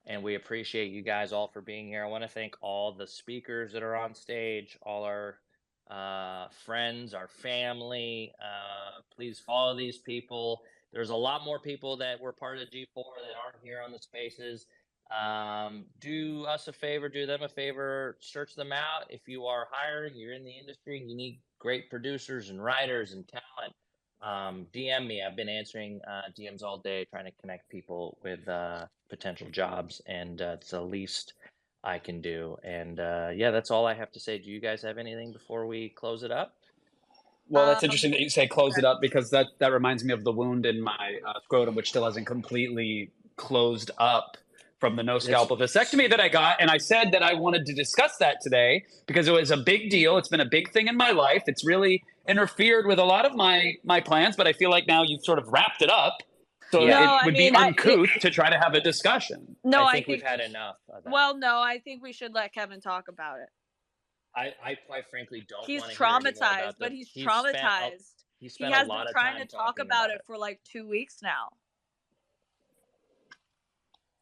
And we appreciate you guys all for being here. I want to thank all the speakers that are on stage, all our friends, our family. Please follow these people. There's a lot more people that were part of G4 that aren't here on the spaces. Do us a favor, do them a favor, search them out. If you are hiring, you're in the industry, and you need great producers and writers and talent, DM me. I've been answering DMs all day, trying to connect people with potential jobs, and it's the least I can do. And yeah, that's all I have to say. Do you guys have anything before we close it up? Well, that's interesting that you say close it up, because that reminds me of the wound in my scrotum, which still hasn't completely closed up from the no scalpel vasectomy that I got. And I said that I wanted to discuss that today because it was a big deal. It's been a big thing in my life. It's really interfered with a lot of my plans, but I feel like now you've sort of wrapped it up. So it would be uncouth to try to have a discussion. No, I think we've had enough of that. Well, no, I think we should let Kevin talk about it. I quite frankly don't. He's want to hear any more traumatized, about but the- he's spent traumatized. He He spent has a lot been of trying time to talk talking about it for like 2 weeks now.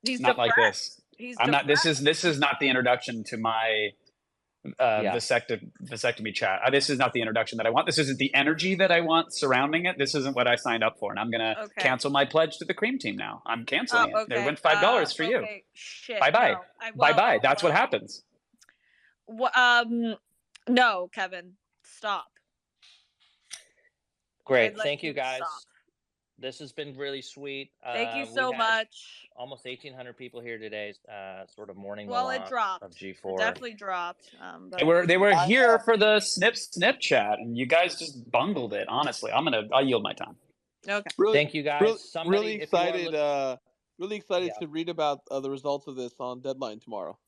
He's not depressed. like this. He's I'm not. This depressed. is not the introduction to my vasectomy chat. This is not the introduction that I want. This isn't the energy that I want surrounding it. This isn't what I signed up for, and I'm gonna cancel my pledge to the Cream team now. I'm canceling it. There went $5 for you. Shit. Bye bye. No, Bye bye. That's what happens. No, Kevin, stop. Great. I'd like Thank you you to guys. stop. This has been really sweet. Thank you so we've had much. Almost 1,800 people here today, sort of mourning the Well, it loss dropped. of It G4. definitely dropped. They were here for the snip chat, and you guys just bungled it. Honestly, I'll yield my time. Okay. Thank you guys. Really if you are excited. Really excited to read about the results of this on deadline tomorrow.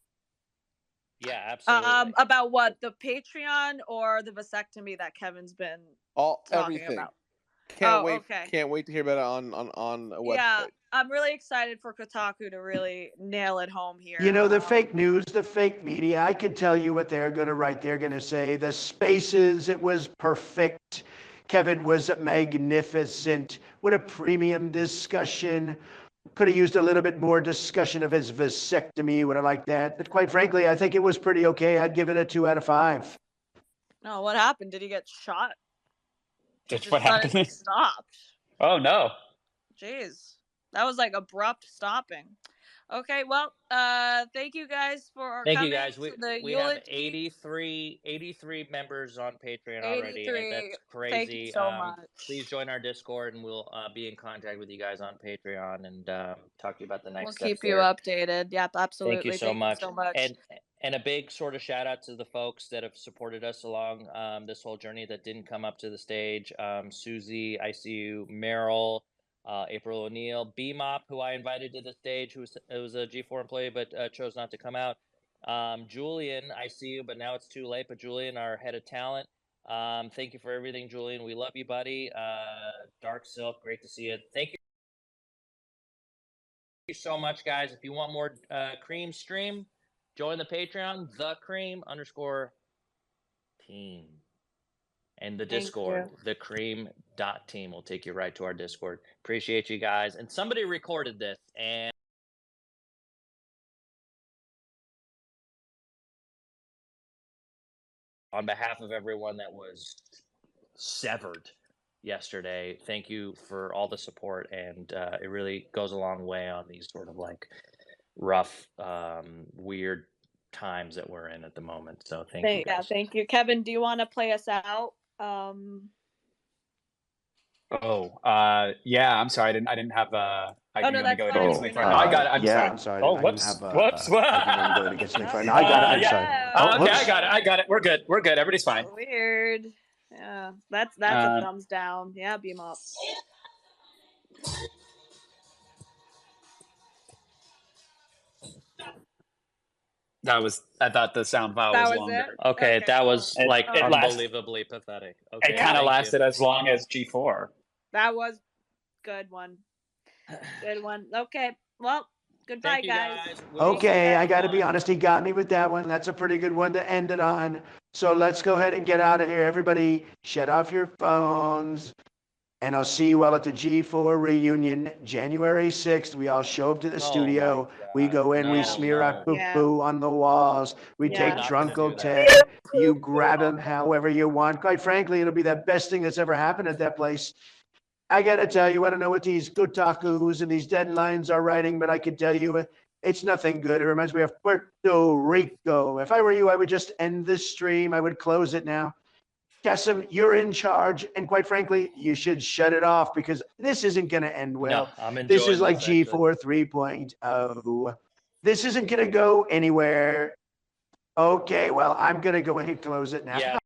Yeah, absolutely. About what, the Patreon or the vasectomy that Kevin's been talking Everything. about? Can't wait. Okay. Can't wait to hear about it on a website. Yeah, I'm really excited for Kotaku to really nail it home here. You know, the fake news, the fake media, I could tell you what they're going to write. They're going to say the spaces, it was perfect. Kevin was magnificent. What a premium discussion. Could have used a little bit more discussion of his vasectomy. Would have liked that. But quite frankly, I think it was pretty okay. I'd give it a 2 out of 5. No, what happened? Did he get shot? What happened? Stopped. Oh no. Jeez. That was like abrupt stopping. Okay, well, thank you guys for Thank coming you guys. to the We have eulogy. 83 members on Patreon already. 83. That's crazy. Thank you so much. Please join our Discord, and we'll be in contact with you guys on Patreon and talk to you about the next We'll steps keep you there. updated. Yep, absolutely. Thank you so much. And a big sort of shout out to the folks that have supported us along this whole journey that didn't come up to the stage. Susie, ICU, Meryl, April O'Neil, BMOP, who I invited to the stage, who was a G4 employee but chose not to come out. Julian, I see you, but now it's too late. But Julian, our head of talent, thank you for everything, Julian. We love you, buddy. Dark Silk, great to see you. Thank you so much, guys. If you want more Cream stream, join the Patreon, _Cream_team. and the Thank Discord, you. the cream.team will take you right to our Discord. Appreciate you guys. And somebody recorded this, and on behalf of everyone that was severed yesterday, thank you for all the support, and it really goes a long way on these sort of like rough, weird times that we're in at the moment. So thank you Yeah, guys. thank you. Kevin, do you want to play us out? Yeah. I'm sorry. I didn't have I Oh, can no, only that's go ahead fine. and get I something didn't for know. No, I got it. I'm Yeah, sorry. I'm sorry. Oh, I can whoops. have Whoops. I can only go to get something for now. I got it. I'm sorry. Oh, okay, Whoops. I got it. We're good. Everybody's fine. Weird. Yeah, that's a thumbs down. Yeah, beam up. I thought the sound file That was was longer. it? Okay, that was like It lasted. unbelievably pathetic. Okay, It kind of thank you. lasted as long as G4. That was good one. Good one. Okay. Well, goodbye, Thank you, guys. guys. Okay, I got to be honest. He got me with that one. That's a pretty good one to end it on. So let's go ahead and get out of here. Everybody, shut off your phones. And I'll see you all at the G4 reunion, January 6th. We all show up to the studio. We go in, we smear our poo-poo on the walls. We take Drunkle Ted. You grab him however you want. Quite frankly, it'll be the best thing that's ever happened at that place. I got to tell you, I don't know what these Kotakus and these deadlines are writing, but I can tell you it's nothing good. It reminds me of Puerto Rico. If I were you, I would just end this stream. I would close it now. Kessim, you're in charge, and quite frankly, you should shut it off because this isn't going to end well. No, I'm This enjoying is like this, G4 3.0. This isn't going to go anywhere. Okay, well, I'm going to go ahead and close it now. Yeah.